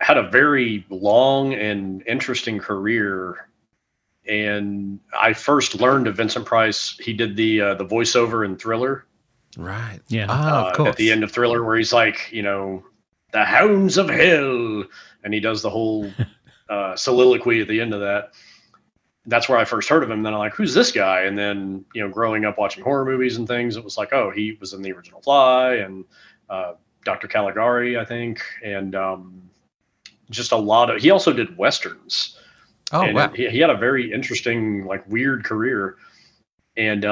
had a very long and interesting career. And I first learned of Vincent Price. He did the voiceover in Thriller. Right. Yeah. Of course. At the end of Thriller, where he's like, the hounds of hell. And he does the whole soliloquy at the end of that. That's where I first heard of him. Then I'm like, who's this guy? And then, growing up watching horror movies and things, it was like, oh, he was in the original Fly and Dr. Caligari, I think. And just a lot of, he also did Westerns. Oh, and wow. He had a very interesting, like, weird career. And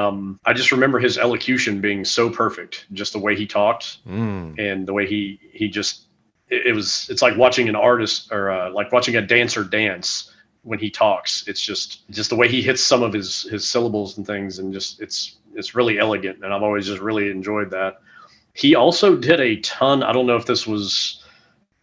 I just remember his elocution being so perfect, just the way he talked and the way he just, it's like watching an artist or like watching a dancer dance when he talks. It's just the way he hits some of his syllables and things. And just, it's really elegant. And I've always just really enjoyed that. He also did a ton. I don't know if this was,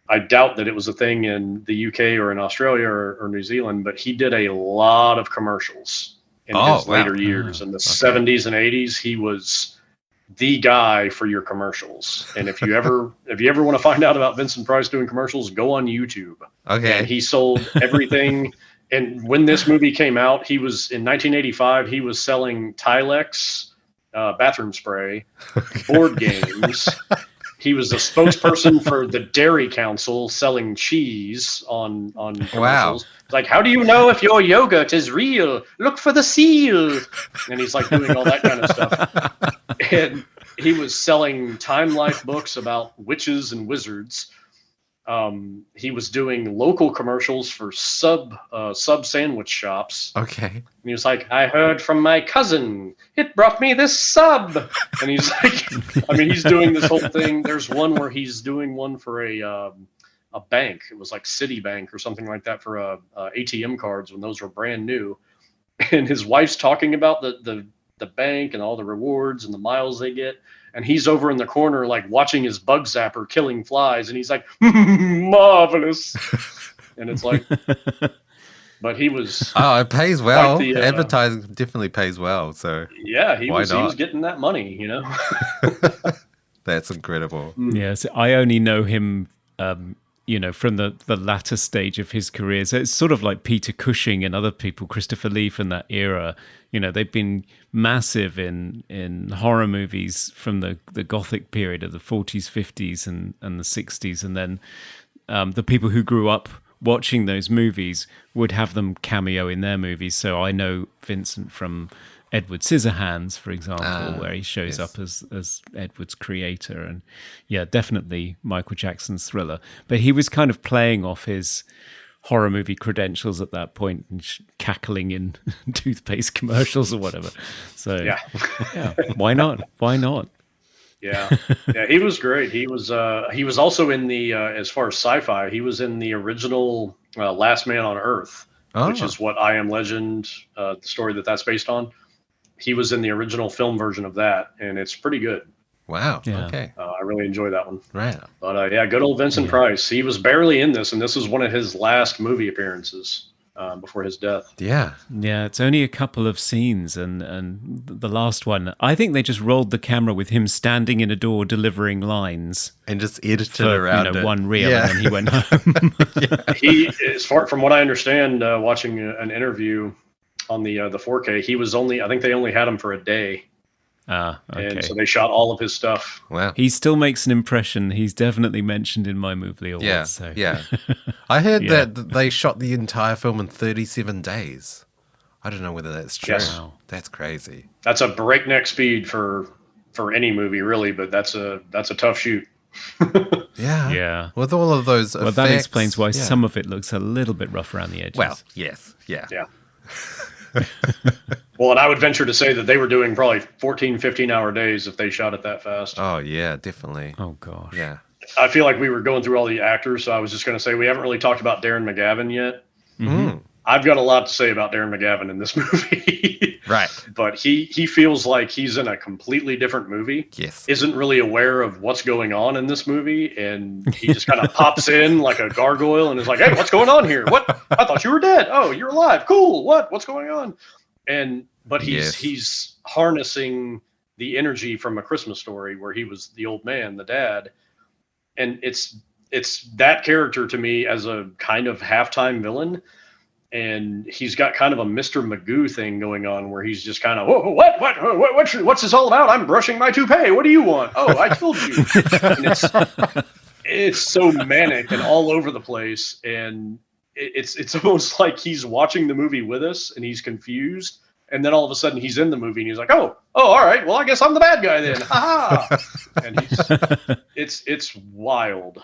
I doubt that it was a thing in the UK or in Australia or New Zealand, but he did a lot of commercials in his later years. In the 70s and 80s, he was the guy for your commercials. And if you ever want to find out about Vincent Price doing commercials, go on YouTube. Okay. And he sold everything. And when this movie came out, he was in 1985, he was selling Tilex bathroom spray, board games. He was the spokesperson for the Dairy Council selling cheese on commercials. Wow. It's like, how do you know if your yogurt is real? Look for the seal. And he's like doing all that kind of stuff. And he was selling Time Life books about witches and wizards. He was doing local commercials for sub sandwich shops. Okay. And he was like, I heard from my cousin. It brought me this sub. And he's like, he's doing this whole thing. There's one where he's doing one for a bank. It was like Citibank or something like that for ATM cards when those were brand new. and his wife's talking about the bank and all the rewards and the miles they get. And he's over in the corner, like watching his bug zapper killing flies. And he's like, marvelous. And it's like, but he was Oh, it pays quite well. the, Advertising definitely pays well. So yeah, he why was not? getting that money, you know? That's incredible. Yes, I only know him, from the latter stage of his career. So it's sort of like Peter Cushing and other people, Christopher Lee from that era. They've been massive in horror movies from the Gothic period of the 40s, 50s, and the 60s. And then the people who grew up watching those movies would have them cameo in their movies. So I know Vincent from Edward Scissorhands, for example, where he shows up as Edward's creator. And yeah, definitely Michael Jackson's Thriller. But he was kind of playing off his horror movie credentials at that point and cackling in toothpaste commercials or whatever. So yeah, why not? Why not? Yeah, he was great. He was also in the as far as sci-fi, he was in the original Last Man on Earth, which is what I Am Legend, the story that's based on. He was in the original film version of that, and it's pretty good. Wow. Yeah. Okay. I really enjoy that one. Right. But good old Vincent Price. He was barely in this, and this was one of his last movie appearances before his death. Yeah. Yeah, it's only a couple of scenes, and the last one, I think they just rolled the camera with him standing in a door delivering lines. And just edited For, around it. one reel, and then he went home. He, as far from what I understand, watching an interview on the 4K, he was I think they only had him for a day. Okay. And so they shot all of his stuff. Wow. He still makes an impression. He's definitely mentioned in my movie awards. Yeah. So. Yeah. I heard that they shot the entire film in 37 days. I don't know whether that's true. Yes. Wow. That's crazy. That's a breakneck speed for any movie, really, but that's a tough shoot. Yeah. Yeah. With all of those Well, effects, that explains why yeah. some of it looks a little bit rough around the edges. Well, yes. Yeah. Yeah. Well, and I would venture to say that they were doing probably 14, 15-hour days if they shot it that fast. Oh, yeah, definitely. Oh, gosh. Yeah. I feel like we were going through all the actors, so I was just going to say we haven't really talked about Darren McGavin yet. Mm-hmm. I've got a lot to say about Darren McGavin in this movie. Right. But he feels like he's in a completely different movie. Yes. Isn't really aware of what's going on in this movie, and he just kind of pops in like a gargoyle and is like, "Hey, what's going on here? What? I thought you were dead. Oh, you're alive. Cool. What's going on?" But he's harnessing the energy from A Christmas Story, where he was the old man, the dad, and it's that character to me as a kind of halftime villain. And he's got kind of a Mr. Magoo thing going on where he's just kind of, what's this all about? I'm brushing my toupee. What do you want? Oh, I killed you. And it's so manic and all over the place. And it's almost like he's watching the movie with us and he's confused. And then all of a sudden he's in the movie and he's like, oh, all right. Well, I guess I'm the bad guy then. Ha! And it's wild.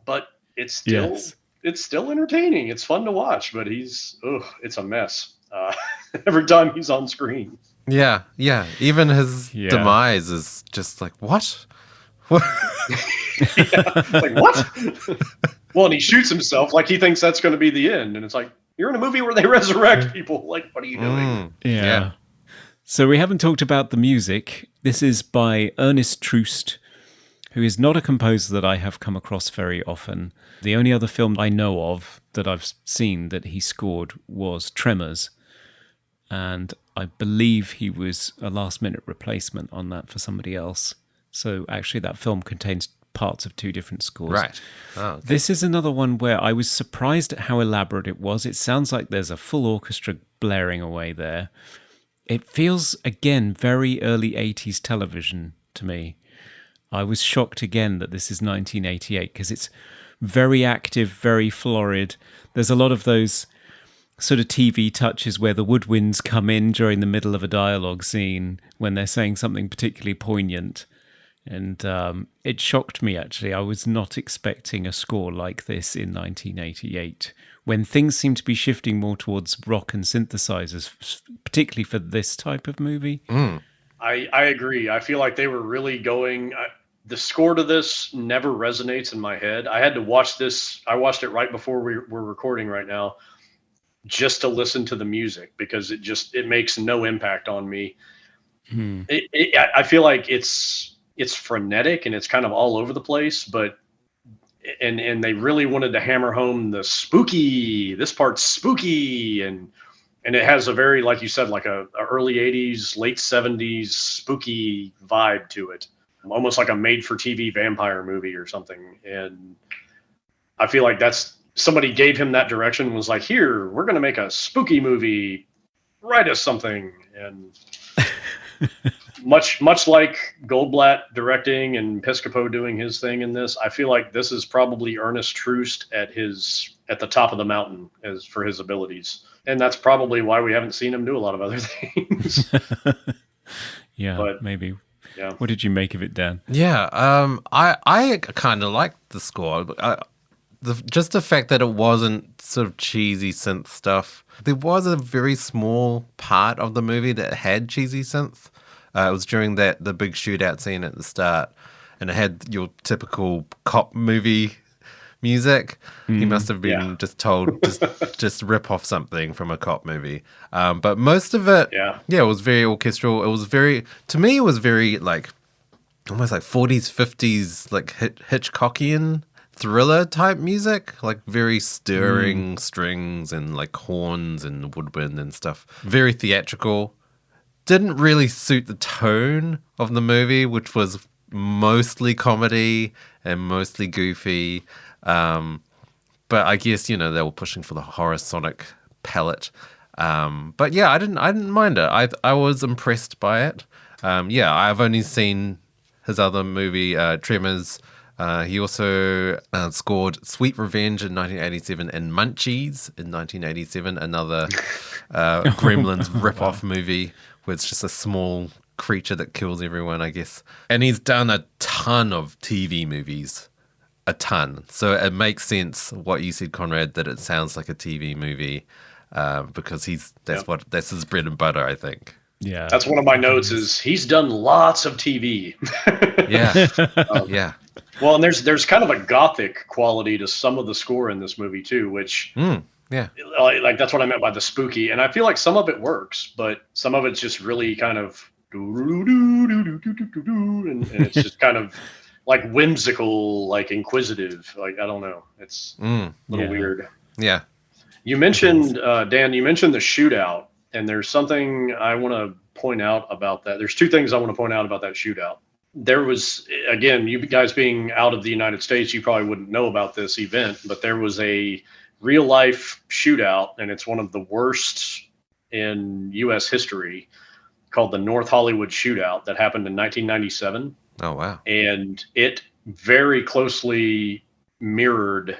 But it's still... Yes. It's still entertaining. It's fun to watch, but it's a mess every time he's on screen. Yeah, yeah. Even his demise is just like, what? Like, what? Well, and he shoots himself like he thinks that's going to be the end. And it's like, you're in a movie where they resurrect people. Like, what are you doing? Yeah. So we haven't talked about the music. This is by Ernest Troost, who is not a composer that I have come across very often. The only other film I know of that I've seen that he scored was Tremors. And I believe he was a last-minute replacement on that for somebody else. So actually that film contains parts of two different scores. Right. Oh, okay. This is another one where I was surprised at how elaborate it was. It sounds like there's a full orchestra blaring away there. It feels, again, very early 80s television to me. I was shocked again that this is 1988 because it's very active, very florid. There's a lot of those sort of TV touches where the woodwinds come in during the middle of a dialogue scene when they're saying something particularly poignant. And it shocked me, actually. I was not expecting a score like this in 1988 when things seem to be shifting more towards rock and synthesizers, particularly for this type of movie. I agree. I feel like they were really going... the score to this never resonates in my head. I had to watch this. I watched it right before we're recording right now. just to listen to the music because it makes no impact on me. I feel like it's frenetic and it's kind of all over the place, but and they really wanted to hammer home the spooky. This part's spooky, and it has a very, like you said, like a early '80s, late '70s spooky vibe to it, almost like a made-for-TV vampire movie or something. And I feel like that's somebody gave him that direction and was like, "Here, we're going to make a spooky movie. Write us something." And much like Goldblatt directing and Piscopo doing his thing in this, I feel like this is probably Ernest Troost at the top of the mountain as for his abilities, and that's probably why we haven't seen him do a lot of other things. Yeah, But maybe. yeah, What did you make of it, Dan? Yeah, I kind of liked the score. Just the fact that it wasn't sort of cheesy synth stuff. There was a very small part of the movie that had cheesy synth. It was during the big shootout scene at the start, and it had your typical cop movie music. He must have been just told just rip off something from a cop movie. But most of it, it was very orchestral. It was very, to me, it was very like almost like 40s, 50s, like Hitchcockian thriller type music, like very stirring strings and like horns and woodwind and stuff. Very theatrical. Didn't really suit the tone of the movie, which was mostly comedy and mostly goofy. But I guess, they were pushing for the horror sonic palette. But yeah, I didn't mind it. I was impressed by it. I've only seen his other movie, Tremors. He also scored Sweet Revenge in 1987 and Munchies in 1987, another Gremlins rip-off movie where it's just a small creature that kills everyone, I guess. And he's done a ton of TV movies. A ton. So it makes sense what you said, Conrad, that it sounds like a TV movie because that's his bread and butter, I think. Yeah. that's one of my notes is he's done lots of TV. Yeah. Yeah. Well, and there's kind of a gothic quality to some of the score in this movie too, which Yeah. like that's what I meant by the spooky. And I feel like some of it works, but some of it's just really kind of and it's just kind of like whimsical, like inquisitive. Like I don't know, it's a little weird. Yeah. You mentioned Dan. You mentioned the shootout, and there's something I want to point out about that. There's two things I want to point out about that shootout. There was, again, you guys being out of the United States, you probably wouldn't know about this event, but there was a real life shootout, and it's one of the worst in U.S. history, called the North Hollywood Shootout that happened in 1997. Oh, wow. And it very closely mirrored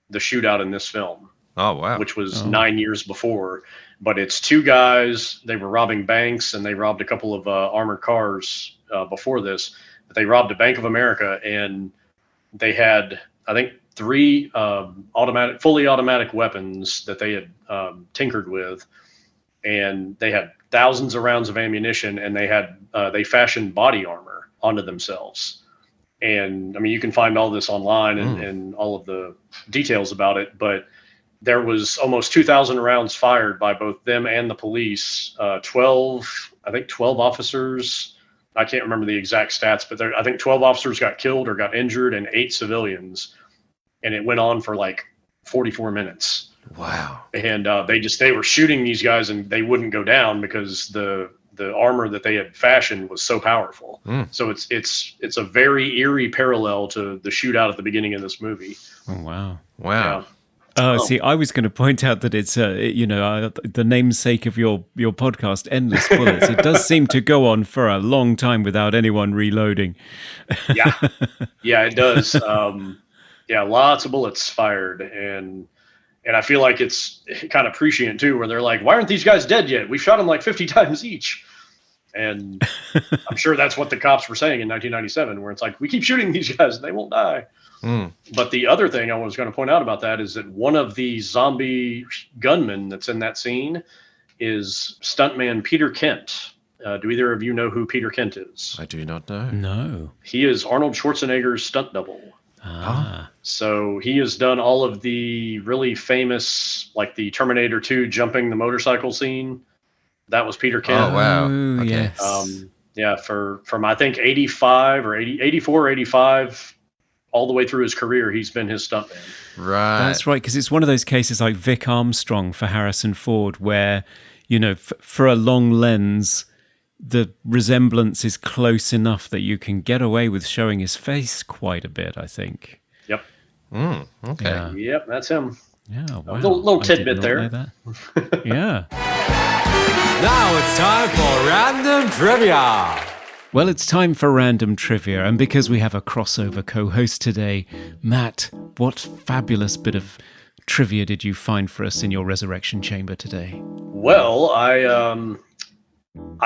the shootout in this film. Oh, wow. Which was 9 years before. But it's two guys. They were robbing banks, and they robbed a couple of armored cars before this. But they robbed a Bank of America, and they had, I think, 3 fully automatic weapons that they had tinkered with. And they had thousands of rounds of ammunition, and they fashioned body armor onto themselves. And I mean, you can find all this online and all of the details about it, but there was almost 2,000 rounds fired by both them and the police. 12 officers. I can't remember the exact stats, but I think 12 officers got killed or got injured and 8 civilians. And it went on for like 44 minutes. Wow. And they were shooting these guys, and they wouldn't go down because the armor that they had fashioned was so powerful. So it's a very eerie parallel to the shootout at the beginning of this movie. Oh, wow. Wow. Yeah. See, I was going to point out that it's, the namesake of your podcast, Endless Bullets. It does seem to go on for a long time without anyone reloading. Yeah, it does. Lots of bullets fired, and I feel like it's kind of prescient too, where they're like, "Why aren't these guys dead yet? We shot them like 50 times each." And I'm sure that's what the cops were saying in 1997, where it's like, "We keep shooting these guys, and they won't die." But the other thing I was going to point out about that is that one of the zombie gunmen that's in that scene is stuntman Peter Kent. Do either of you know who Peter Kent is? I do not know. No. He is Arnold Schwarzenegger's stunt double. So he has done all of the really famous, like the Terminator 2 jumping the motorcycle scene. That was Peter Kent. Oh, wow. Oh, Okay. yes. From I think 85 or 80, 84, 85, all the way through his career, he's been his stuntman. Right. That's right, because it's one of those cases like Vic Armstrong for Harrison Ford, where, for a long lens, the resemblance is close enough that you can get away with showing his face quite a bit, I think. Yep. Okay. Yeah. Yep, that's him. Yeah, wow. Little I did tidbit not there. know that. Yeah. Now it's time for random trivia. Well, it's time for random trivia, and because we have a crossover co-host today, Matt, what fabulous bit of trivia did you find for us in your resurrection chamber today? Well, I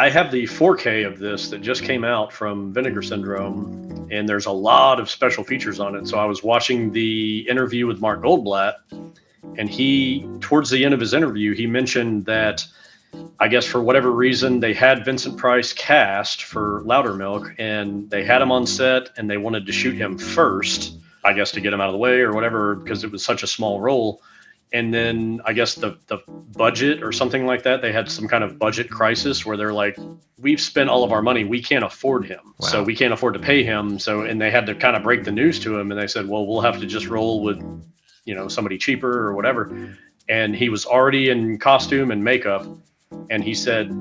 have the 4K of this that just came out from Vinegar Syndrome, and there's a lot of special features on it. So I was watching the interview with Mark Goldblatt, and towards the end of his interview, he mentioned that I guess for whatever reason, they had Vincent Price cast for Loudermilk, and they had him on set, and they wanted to shoot him first, I guess to get him out of the way or whatever, because it was such a small role. And then I guess the budget or something like that, they had some kind of budget crisis where they're like, we've spent all of our money. We can't afford him. Wow. So we can't afford to pay him. And they had to kind of break the news to him. And they said, well, we'll have to just roll with, somebody cheaper or whatever. And he was already in costume and makeup. And he said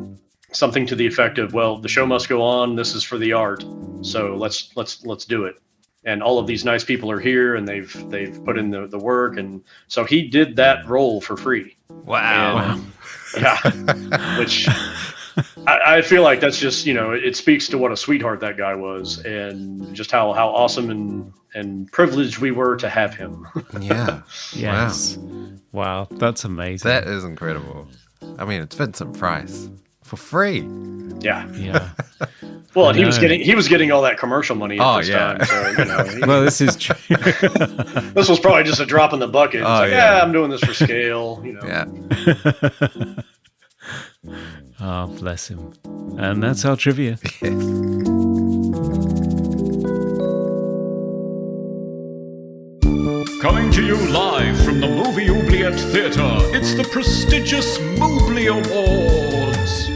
something to the effect of, well, the show must go on. This is for the art. So let's do it. And all of these nice people are here, and they've put in the work, and so he did that role for free. Wow. Yeah, which I feel like that's just it speaks to what a sweetheart that guy was, and just how awesome and privileged we were to have him. Yeah. Yes. Wow, that's amazing. That is incredible. I mean, it's Vincent Price for free. Yeah. Yeah. Well, and he was getting all that commercial money at this yeah. time. So Well, this is true. this was probably just a drop in the bucket. It's I'm doing this for scale. Yeah. Oh, bless him. And that's our trivia. Coming to you live from the Movie Oubliette Theatre, it's the prestigious Mobley Awards.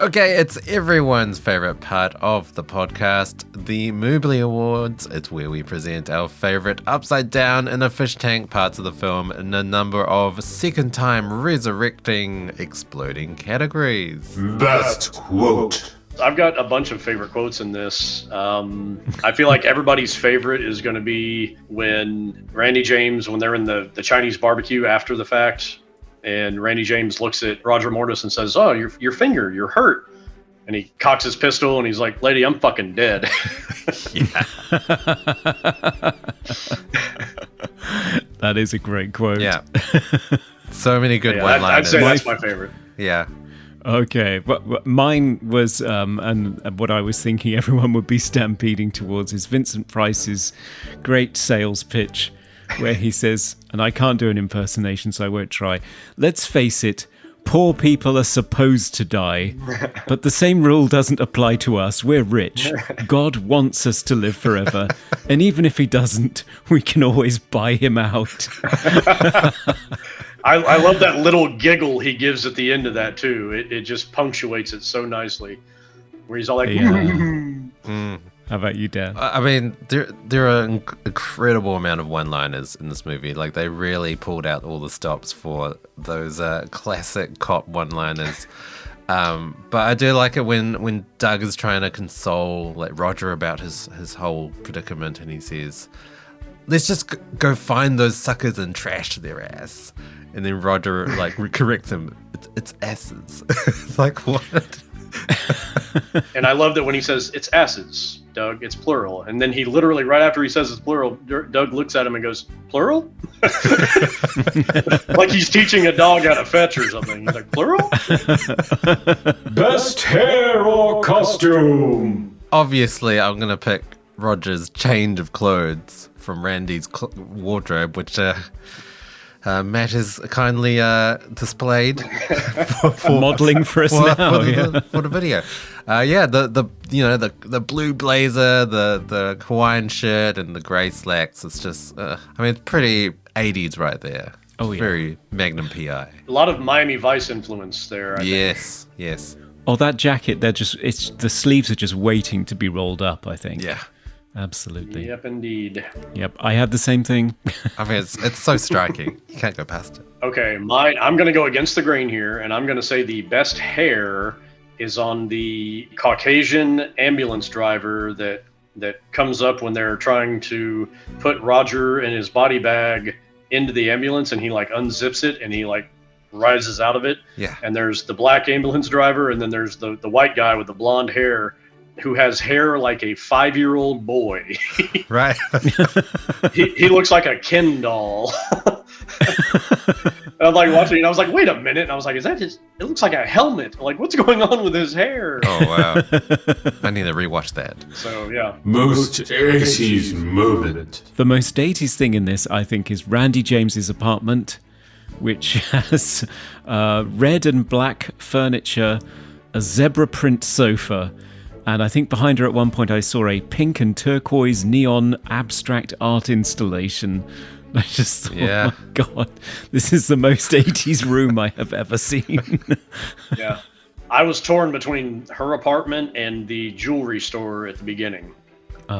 Okay, it's everyone's favorite part of the podcast, the Mobley Awards. It's where we present our favorite upside down in a fish tank parts of the film in a number of second time resurrecting, exploding categories. Best quote. I've got a bunch of favorite quotes in this. I feel like everybody's favorite is going to be when Randy James, when they're in the Chinese barbecue after the fact, and Randy James looks at Roger Mortis and says, "Oh, your finger, you're hurt." And he cocks his pistol and he's like, "Lady, I'm fucking dead." That is a great quote. Yeah. So many good Yeah, one-liners. I'd say that's my favorite. Yeah. Okay, but mine was, and what I was thinking everyone would be stampeding towards is Vincent Price's great sales pitch, where he says, and I can't do an impersonation, so I won't try. Let's face it, poor people are supposed to die, but the same rule doesn't apply to us. We're rich. God wants us to live forever, and even if he doesn't, we can always buy him out. I love that little giggle he gives at the end of that too. It just punctuates it so nicely, where he's all like, How about you, Dan? I mean, there are an incredible amount of one-liners in this movie. Like, they really pulled out all the stops for those classic cop one-liners. But I do like it when Doug is trying to console like Roger about his whole predicament, and he says, "Let's just go find those suckers and trash their ass." And then Roger like corrects him. It's asses. It's like, what? And I love that when he says, "It's asses, Doug, it's plural." And then he literally, right after he says it's plural, Doug looks at him and goes, "Plural?" Like he's teaching a dog how to fetch or something. He's like, "Plural?" Best hair or costume. Obviously, I'm going to pick Roger's change of clothes from Randy's wardrobe, which Matt has kindly displayed Modeling for us now. For the video. The blue blazer, the Hawaiian shirt, and the grey slacks. It's just, it's pretty 80s right there. Oh, yeah. Very Magnum PI. A lot of Miami Vice influence there. I think. Yes. Oh, that jacket, the sleeves are just waiting to be rolled up, I think. Yeah. Absolutely. Yep, indeed. Yep, I had the same thing. It's so striking. You can't go past it. Okay, I'm going to go against the grain here, and I'm going to say the best hair is on the Caucasian ambulance driver that comes up when they're trying to put Roger and his body bag into the ambulance, and he like unzips it and he like rises out of it. Yeah. And there's the black ambulance driver, and then there's the white guy with the blonde hair who has hair like a 5-year-old boy. Right. he looks like a Ken doll. And I'm like watching it, and I was like, wait a minute. And I was like, is that his? It looks like a helmet. Like, what's going on with his hair? Oh, wow. I need to rewatch that. So, yeah. Most 80s moment. The most 80s thing in this, I think, is Randy James's apartment, which has red and black furniture, a zebra print sofa, and I think behind her at one point I saw a pink and turquoise neon abstract art installation. I just thought, Yeah. oh my God, this is the most 80s room I have ever seen. Yeah. I was torn between her apartment and the jewelry store at the beginning,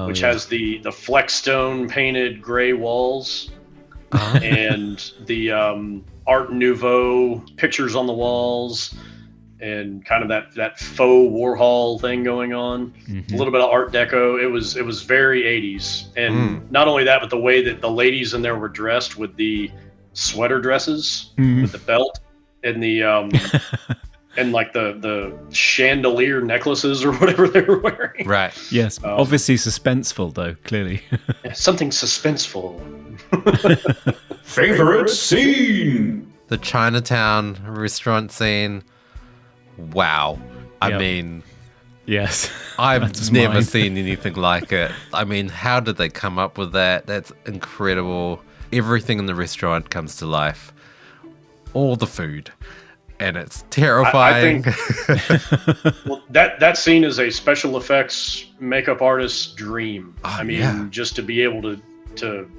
which has the Flexstone painted gray walls and the Art Nouveau pictures on the walls and kind of that faux Warhol thing going on. A little bit of Art Deco. It was very 80s. And not only that, but the way that the ladies in there were dressed with the sweater dresses with the belt and the and like the chandelier necklaces or whatever they were wearing. Right. Yes, obviously suspenseful though, clearly. Something suspenseful. Favorite scene. The Chinatown restaurant scene. Wow. I Yep. mean, Yes. I've That's never mine. seen anything like it. I mean, how did they come up with that? That's incredible. Everything in the restaurant comes to life. All the food. And it's terrifying. I think well, that scene is a special effects makeup artist's dream. I mean, yeah. just to be able to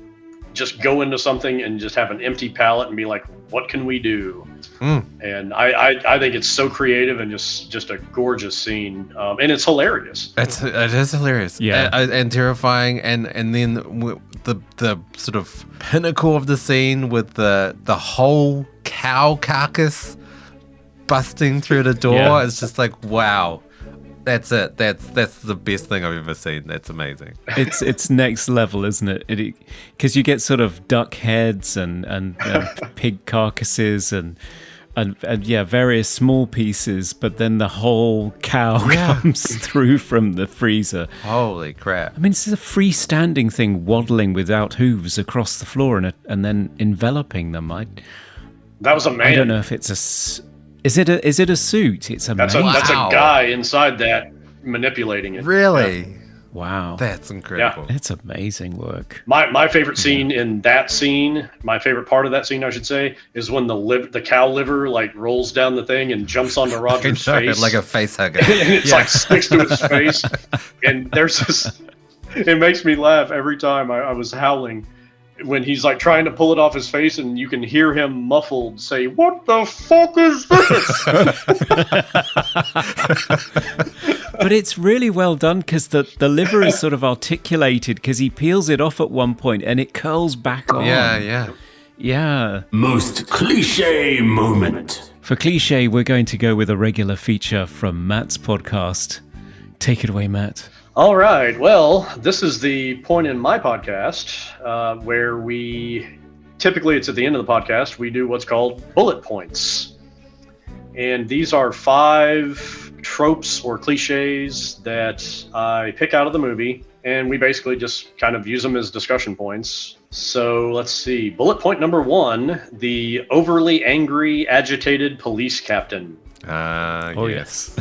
just go into something and just have an empty palette and be like, what can we do? And I think it's so creative and just a gorgeous scene. And it's hilarious. It is hilarious. Yeah. And terrifying. And then the sort of pinnacle of the scene with the whole cow carcass busting through the door. Yeah. It's just like, wow. That's it. That's the best thing I've ever seen. That's amazing. It's next level, isn't it? Because you get sort of duck heads and pig carcasses and yeah, various small pieces, but then the whole cow comes through from the freezer. Holy crap. I mean, this is a freestanding thing waddling without hooves across the floor and then enveloping them. That was a man. I don't know if it's Is it a suit? It's a That's man. a Wow. guy inside that manipulating it. Really? Wow. That's incredible. It's amazing work. My favorite scene in that scene, my favorite part of that scene, I should say, is when the cow liver like rolls down the thing and jumps onto Roger's face, Like a face hugger. and it's like sticks to his face. And there's this. It makes me laugh every time. I was howling when he's like trying to pull it off his face, and you can hear him muffled say, "What the fuck is this?" But it's really well done because the liver is sort of articulated because he peels it off at one point and it curls back on. Yeah. Most cliche moment. For cliche, we're going to go with a regular feature from Matt's podcast. Take it away, Matt. All right. Well, this is the point in my podcast where we typically, it's at the end of the podcast, we do what's called bullet points. And these are 5 tropes or cliches that I pick out of the movie, and we basically just kind of use them as discussion points. So let's see. Bullet point number 1, the overly angry, agitated police captain. Oh, yes.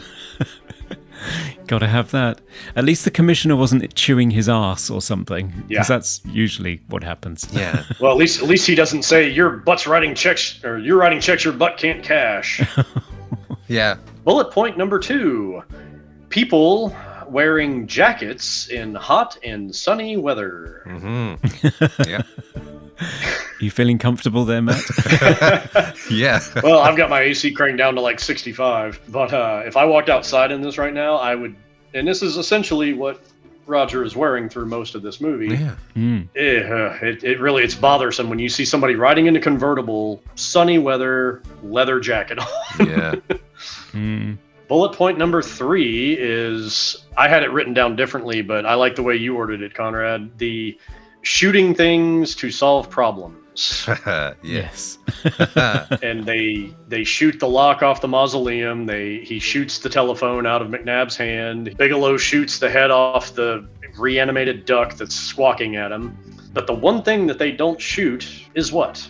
Gotta have that. At least the commissioner wasn't chewing his ass or something. Yeah. Because that's usually what happens. Yeah. Well, at least he doesn't say your butt's writing checks, or you're writing checks your butt can't cash. Yeah. Bullet point number 2: people wearing jackets in hot and sunny weather. Yeah. You feeling comfortable there, Matt? Yeah. Well, I've got my AC cranked down to like 65, but if I walked outside in this right now, I would. And this is essentially what Roger is wearing through most of this movie. Yeah. It's bothersome when you see somebody riding in a convertible, sunny weather, leather jacket on. Yeah. Bullet point number 3 is, I had it written down differently, but I like the way you ordered it, Conrad. The shooting things to solve problems. Yes. And they shoot the lock off the mausoleum. He shoots the telephone out of McNabb's hand. Bigelow shoots the head off the reanimated duck that's squawking at him. But the one thing that they don't shoot is what?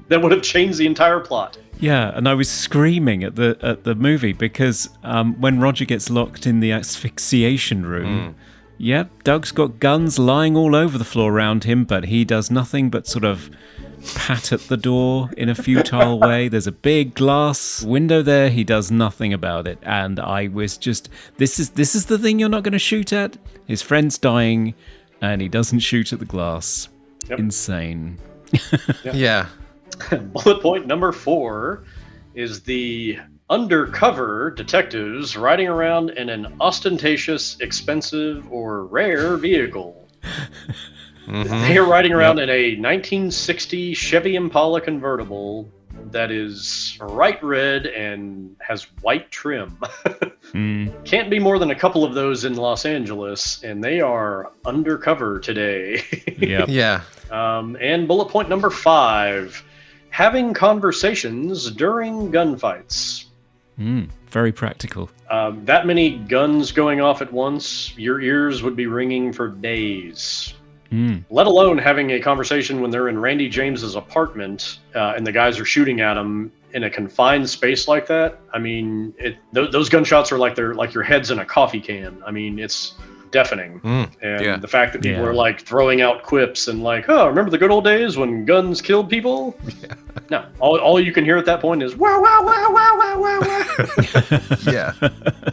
That would have changed the entire plot. Yeah, and I was screaming at the movie because when Roger gets locked in the asphyxiation room, yep, Doug's got guns lying all over the floor around him, but he does nothing but sort of pat at the door in a futile way. There's a big glass window there. He does nothing about it. And I was just, this is the thing you're not going to shoot at? His friend's dying, and he doesn't shoot at the glass. Yep. Insane. Yeah. Bullet point number 4 is the undercover detectives riding around in an ostentatious, expensive, or rare vehicle. They are riding around in a 1960 Chevy Impala convertible that is bright red and has white trim. Can't be more than a couple of those in Los Angeles, and they are undercover today. Yep. Yeah. And bullet point number 5, having conversations during gunfights. Very practical. That many guns going off at once, your ears would be ringing for days. Let alone having a conversation when they're in Randy James's apartment and the guys are shooting at him in a confined space like that. I mean, those gunshots are like your head's in a coffee can. I mean, it's deafening. And the fact that people are like throwing out quips and like, oh, remember the good old days when guns killed people? No, all you can hear at that point is wow, wow, wow, wow, wow, wow, wow. Yeah.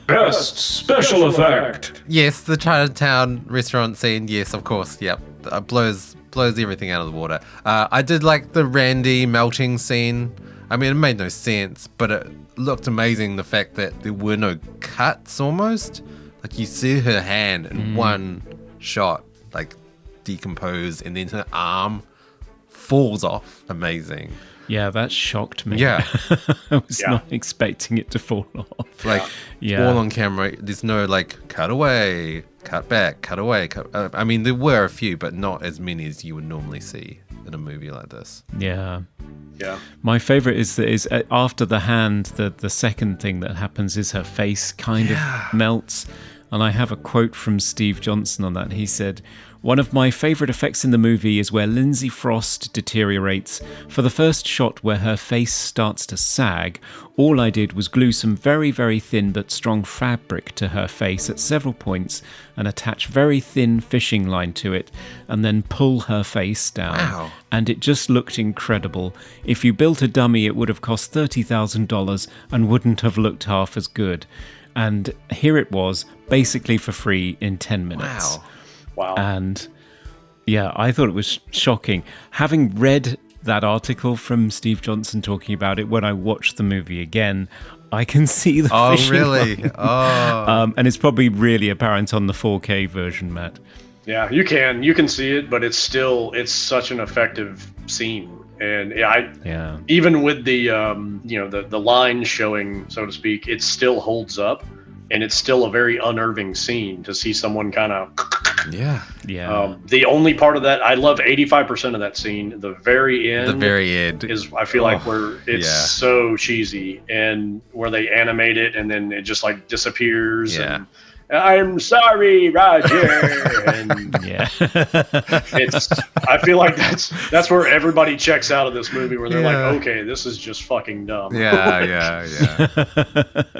Best special effect. Yes, the Chinatown restaurant scene. Yes, of course. Yep. Blows everything out of the water. I did like the Randy melting scene. I mean, it made no sense, but it looked amazing. The fact that there were no cuts almost. Like you see her hand in one shot, like decompose, and then her arm falls off. Amazing. Yeah, that shocked me. Yeah. I was not expecting it to fall off. Like Yeah. all on camera. There's no like cut away, cut back, cut away. I mean, there were a few, but not as many as you would normally see in a movie like this. Yeah. Yeah. My favorite is after the hand, the second thing that happens is her face kind of melts. And I have a quote from Steve Johnson on that. He said, "One of my favorite effects in the movie is where Lindsay Frost deteriorates. For the first shot where her face starts to sag, all I did was glue some very, very thin but strong fabric to her face at several points and attach very thin fishing line to it and then pull her face down. Wow. And it just looked incredible. If you built a dummy, it would have cost $30,000 and wouldn't have looked half as good. And here it was, basically for free in 10 minutes. Wow. And yeah, I thought it was shocking. Having read that article from Steve Johnson talking about it, when I watched the movie again, I can see the fishing really? line. Oh. And it's probably really apparent on the 4K version, Matt. Yeah, you can see it, but it's such an effective scene. And even with the the line showing, so to speak, it still holds up, and it's still a very unnerving scene to see someone kind of. Yeah. The only part of that I love, 85% of that scene, the very end is, I feel like, where it's so cheesy, and where they animate it and then it just like disappears. Yeah. And I'm sorry, Roger. And Yeah. I feel like that's where everybody checks out of this movie, where they're like, Yeah. okay, this is just fucking dumb. Yeah.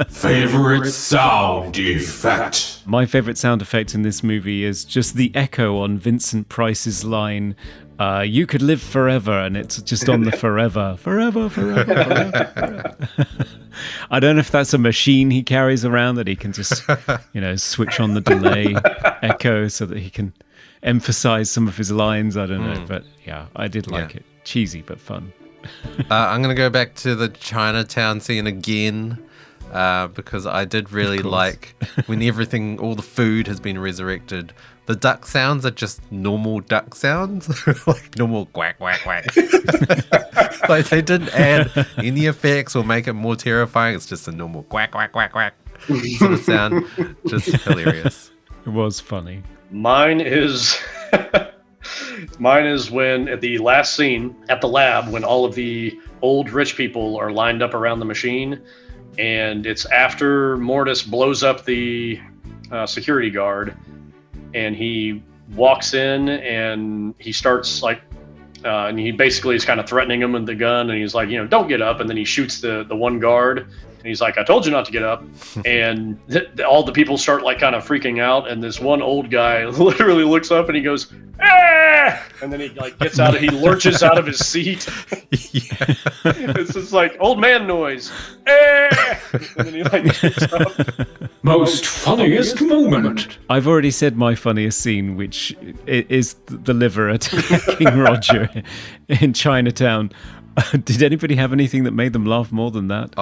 Favorite sound effect. My favorite sound effect in this movie is just the echo on Vincent Price's line, you could live forever, and it's just on the forever. I don't know if that's a machine he carries around that he can just, switch on the delay echo so that he can emphasize some of his lines. I don't know, but yeah, I did like it. Cheesy, but fun. I'm going to go back to the Chinatown scene again. Because I did really like when all the food has been resurrected, the duck sounds are just normal duck sounds, like normal quack, quack, quack. Like they didn't add any effects or make it more terrifying. It's just a normal quack, quack, quack, quack sort of sound. Just hilarious. It was funny. Mine is when at the last scene at the lab, when all of the old rich people are lined up around the machine. And it's after Mortis blows up the security guard, and he walks in and he starts and he basically is kind of threatening him with the gun, and he's like, don't get up, and then he shoots the one guard, and he's like, I told you not to get up, and all the people start kind of freaking out, and this one old guy literally looks up and he goes, ah! And then he gets out, he lurches out of his seat. It's just old man noise. Ah! And then he gets up. Most funniest moment. I've already said my funniest scene, which is the liver attacking Roger in Chinatown. Did anybody have anything that made them laugh more than that?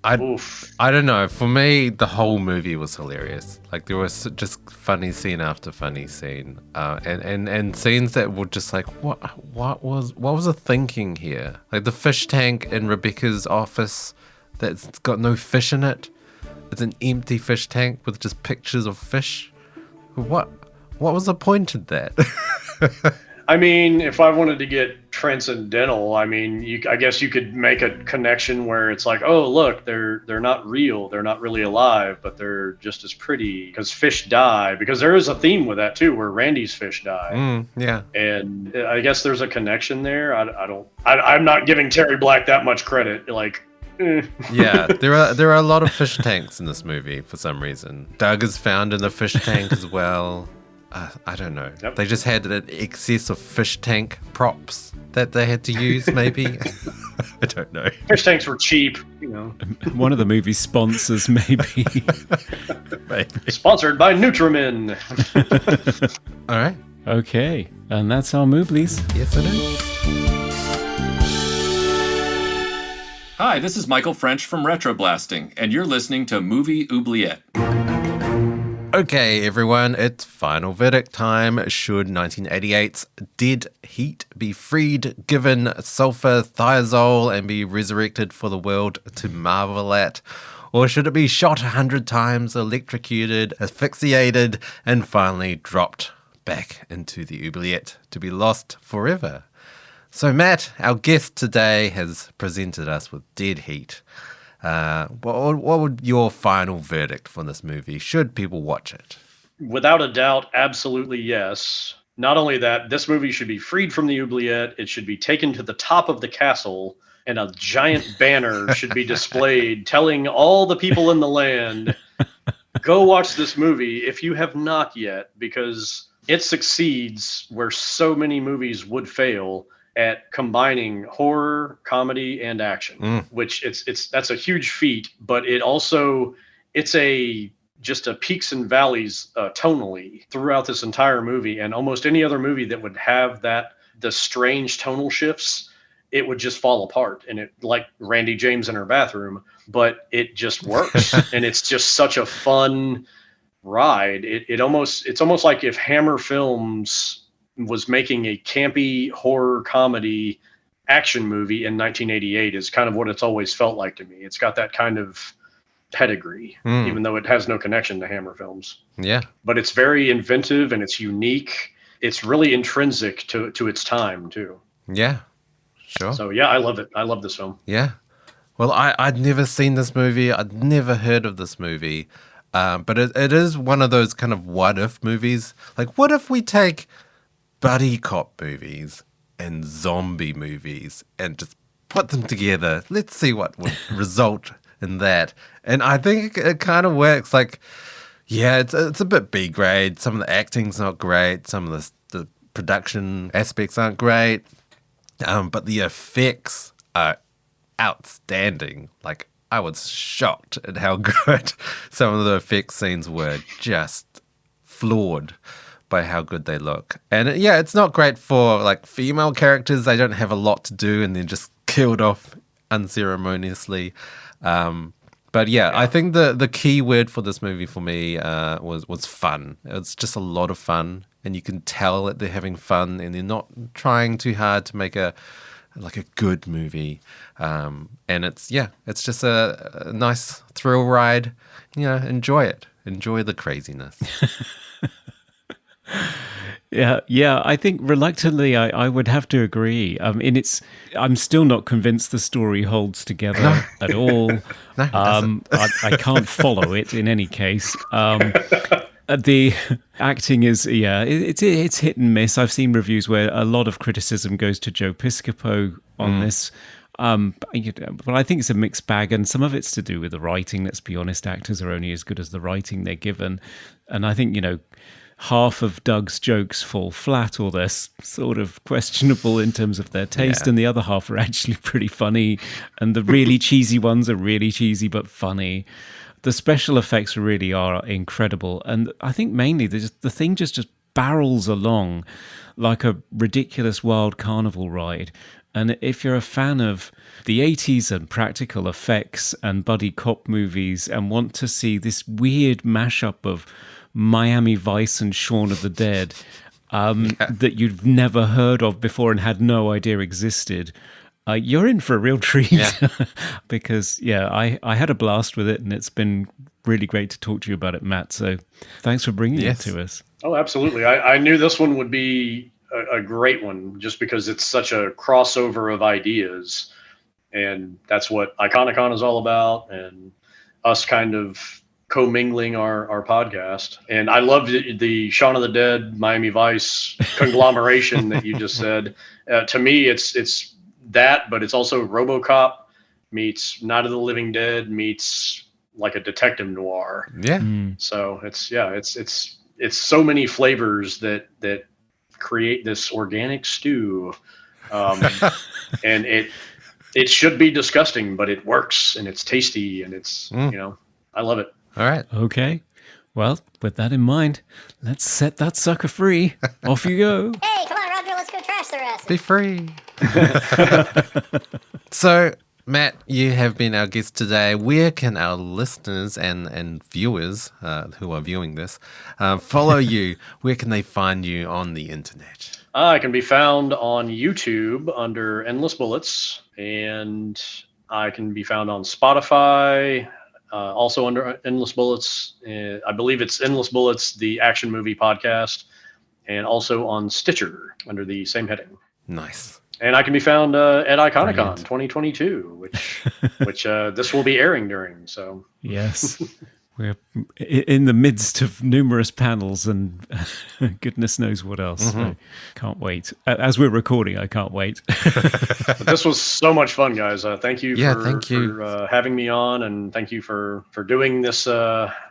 I don't know. For me, the whole movie was hilarious. There was just funny scene after funny scene, and scenes that were just what was the thinking here? Like the fish tank in Rebecca's office that's got no fish in it. It's an empty fish tank with just pictures of fish. What was the point of that? I mean, if I wanted to get transcendental, I guess you could make a connection where it's oh, look, they're not real, they're not really alive, but they're just as pretty because fish die. Because there is a theme with that too, where Randy's fish die. Yeah, and I guess there's a connection there. I'm not giving Terry Black that much credit. Yeah, there are a lot of fish tanks in this movie for some reason. Doug is found in the fish tank as well. I don't know. Yep. They just had an excess of fish tank props that they had to use, maybe. I don't know. Fish tanks were cheap, One of the movie's sponsors, maybe. Maybe. Sponsored by Nutrimin. All right. Okay, and that's our Mooblies. Yes, it is. Hi, this is Michael French from Retroblasting, and you're listening to Movie Oubliette. Okay, everyone, it's final verdict time. Should 1988's Dead Heat be freed, given sulfur-thiazole, and be resurrected for the world to marvel at? Or should it be shot 100 times, electrocuted, asphyxiated, and finally dropped back into the oubliette to be lost forever? So Matt, our guest today, has presented us with Dead Heat. What would your final verdict for this movie? Should people watch it? Without a doubt, absolutely yes. Not only that, this movie should be freed from the oubliette. It should be taken to the top of the castle, and a giant banner should be displayed telling all the people in the land, go watch this movie if you have not yet, because it succeeds where so many movies would fail at combining horror, comedy, and action, which that's a huge feat, but it's just a peaks and valleys tonally throughout this entire movie. And almost any other movie that would have the strange tonal shifts, it would just fall apart. And it, like Randy James in her bathroom, but it just works. And it's just such a fun ride. It's almost like if Hammer Films was making a campy horror comedy action movie in 1988 is kind of what it's always felt like to me. It's got that kind of pedigree, even though it has no connection to Hammer Films. Yeah. But it's very inventive and it's unique. It's really intrinsic to its time too. Yeah, sure. So yeah, I love it. I love this film. Yeah. Well, I'd never seen this movie. I'd never heard of this movie. But it is one of those kind of what if movies. Like, what if we take buddy cop movies and zombie movies and just put them together? Let's see what would result in that. And I think it kind of works. Like, yeah, it's a bit B grade. Some of the acting's not great. Some of the production aspects aren't great. But the effects are outstanding. Like, I was shocked at how good some of the effects scenes were. Just floored by how good they look. And yeah, it's not great for like female characters. They don't have a lot to do and they're just killed off unceremoniously. But yeah, I think the key word for this movie for me was fun. It's just a lot of fun, and you can tell that they're having fun and they're not trying too hard to make a good movie. And it's just a nice thrill ride. You know, enjoy it. Enjoy the craziness. Yeah. I think reluctantly, I would have to agree. I'm still not convinced the story holds together at all. No, it doesn't. I can't follow it in any case. The acting is, it's hit and miss. I've seen reviews where a lot of criticism goes to Joe Piscopo on this. But I think it's a mixed bag, and some of it's to do with the writing. Let's be honest, actors are only as good as the writing they're given. And I think, half of Doug's jokes fall flat, or they're sort of questionable in terms of their taste, and the other half are actually pretty funny. And the really cheesy ones are really cheesy but funny. The special effects really are incredible. And I think mainly the thing just barrels along like a ridiculous wild carnival ride. And if you're a fan of the 80s and practical effects and buddy cop movies and want to see this weird mashup of Miami Vice and Shaun of the Dead that you've never heard of before and had no idea existed, you're in for a real treat. Because, I had a blast with it, and it's been really great to talk to you about it, Matt. So thanks for bringing it to us. Oh, absolutely. I knew this one would be a great one just because it's such a crossover of ideas. And that's what Iconicon is all about, and us kind of commingling our podcast. And I love the Shaun of the Dead, Miami Vice conglomeration that you just said. To me, it's that, but it's also RoboCop meets Night of the Living Dead meets like a detective noir. Yeah. So it's so many flavors that create this organic stew. And it should be disgusting, but it works, and it's tasty, and it's, I love it. All right. Okay. Well, with that in mind, let's set that sucker free. Off you go. Hey, come on, Roger, let's go trash the rest. Be free. So, Matt, you have been our guest today. Where can our listeners and viewers who are viewing this follow you? Where can they find you on the internet? I can be found on YouTube under Endless Bullets, and I can be found on Spotify, also under Endless Bullets. I believe it's Endless Bullets, the action movie podcast, and also on Stitcher under the same heading. Nice. And I can be found at Iconicon 2022, which this will be airing during. So yes, we're in the midst of numerous panels and goodness knows what else. So can't wait. As we're recording, I can't wait. But this was so much fun, guys. Thank you for having me on, and thank you for doing this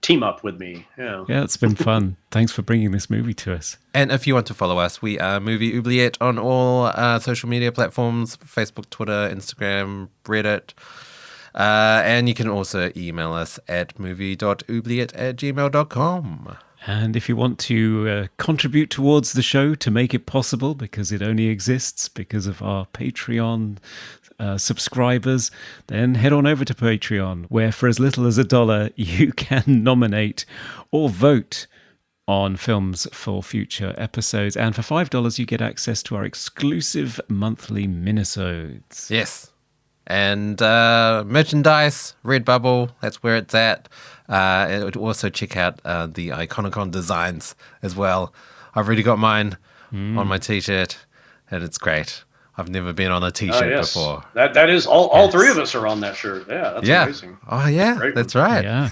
team up with me. Yeah, it's been fun. Thanks for bringing this movie to us. And if you want to follow us, we are Movie Oubliette on all social media platforms: Facebook, Twitter, Instagram, Reddit. And you can also email us at movie.oubliette@gmail.com. And if you want to contribute towards the show to make it possible, because it only exists because of our Patreon subscribers, then head on over to Patreon, where for as little as $1 you can nominate or vote on films for future episodes. And for $5 you get access to our exclusive monthly minisodes. Yes. And merchandise, Redbubble, that's where it's at. And also check out the Iconicon designs as well. I've already got mine on my t-shirt, and it's great. I've never been on a t-shirt before. That is all three of us are on that shirt. Yeah, that's amazing. Oh yeah, that's right. Yeah.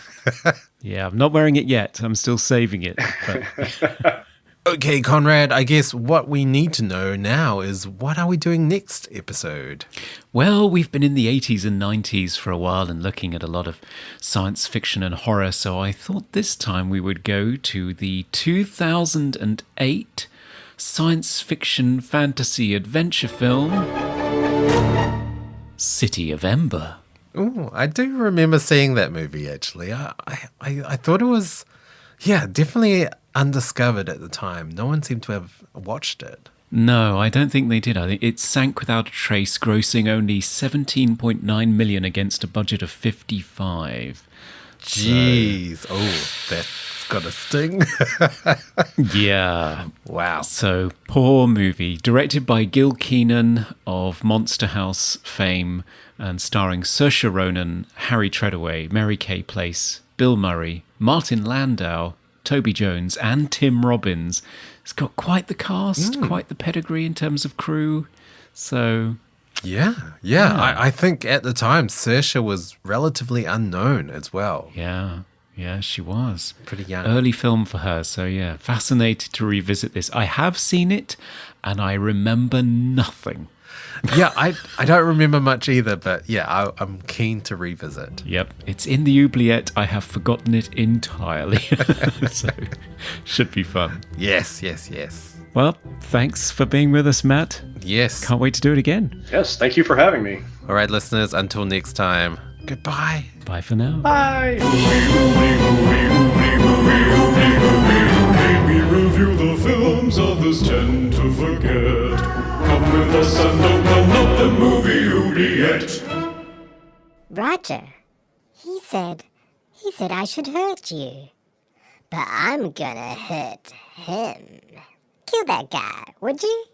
Yeah, I'm not wearing it yet. I'm still saving it. But Okay, Conrad, I guess what we need to know now is what are we doing next episode? well, we've been in the 80s and 90s for a while and looking at a lot of science fiction and horror, so I thought this time we would go to the 2008 science fiction fantasy adventure film City of Ember. Oh, I do remember seeing that movie, actually. I thought it was, yeah, definitely undiscovered at the time. No one seemed to have watched it. No, I don't think they did. I think it sank without a trace, grossing only 17.9 million against a budget of 55. Jeez. Oh, that's got a sting. Yeah. Wow. So, poor movie. Directed by Gil Keenan of Monster House fame and starring Saoirse Ronan, Harry Treadaway, Mary Kay Place, Bill Murray, Martin Landau, Toby Jones, and Tim Robbins. It's got quite the cast, quite the pedigree in terms of crew. So, Yeah. I think at the time, Saoirse was relatively unknown as well. yeah, she was. Pretty young. Early film for her. So, yeah, fascinated to revisit this. I have seen it, and I remember nothing. Yeah, I don't remember much either, but yeah, I'm keen to revisit. Yep, it's in the oubliette. I have forgotten it entirely. So, should be fun. Yes. Well, thanks for being with us, Matt. Yes. Can't wait to do it again. Yes, thank you for having me. All right, listeners, until next time, goodbye. Bye for now. Bye. We review the films others tend to forget. Come with us and open up the movie oubliette. Roger, he said I should hurt you. But I'm gonna hurt him. Kill that guy, would you?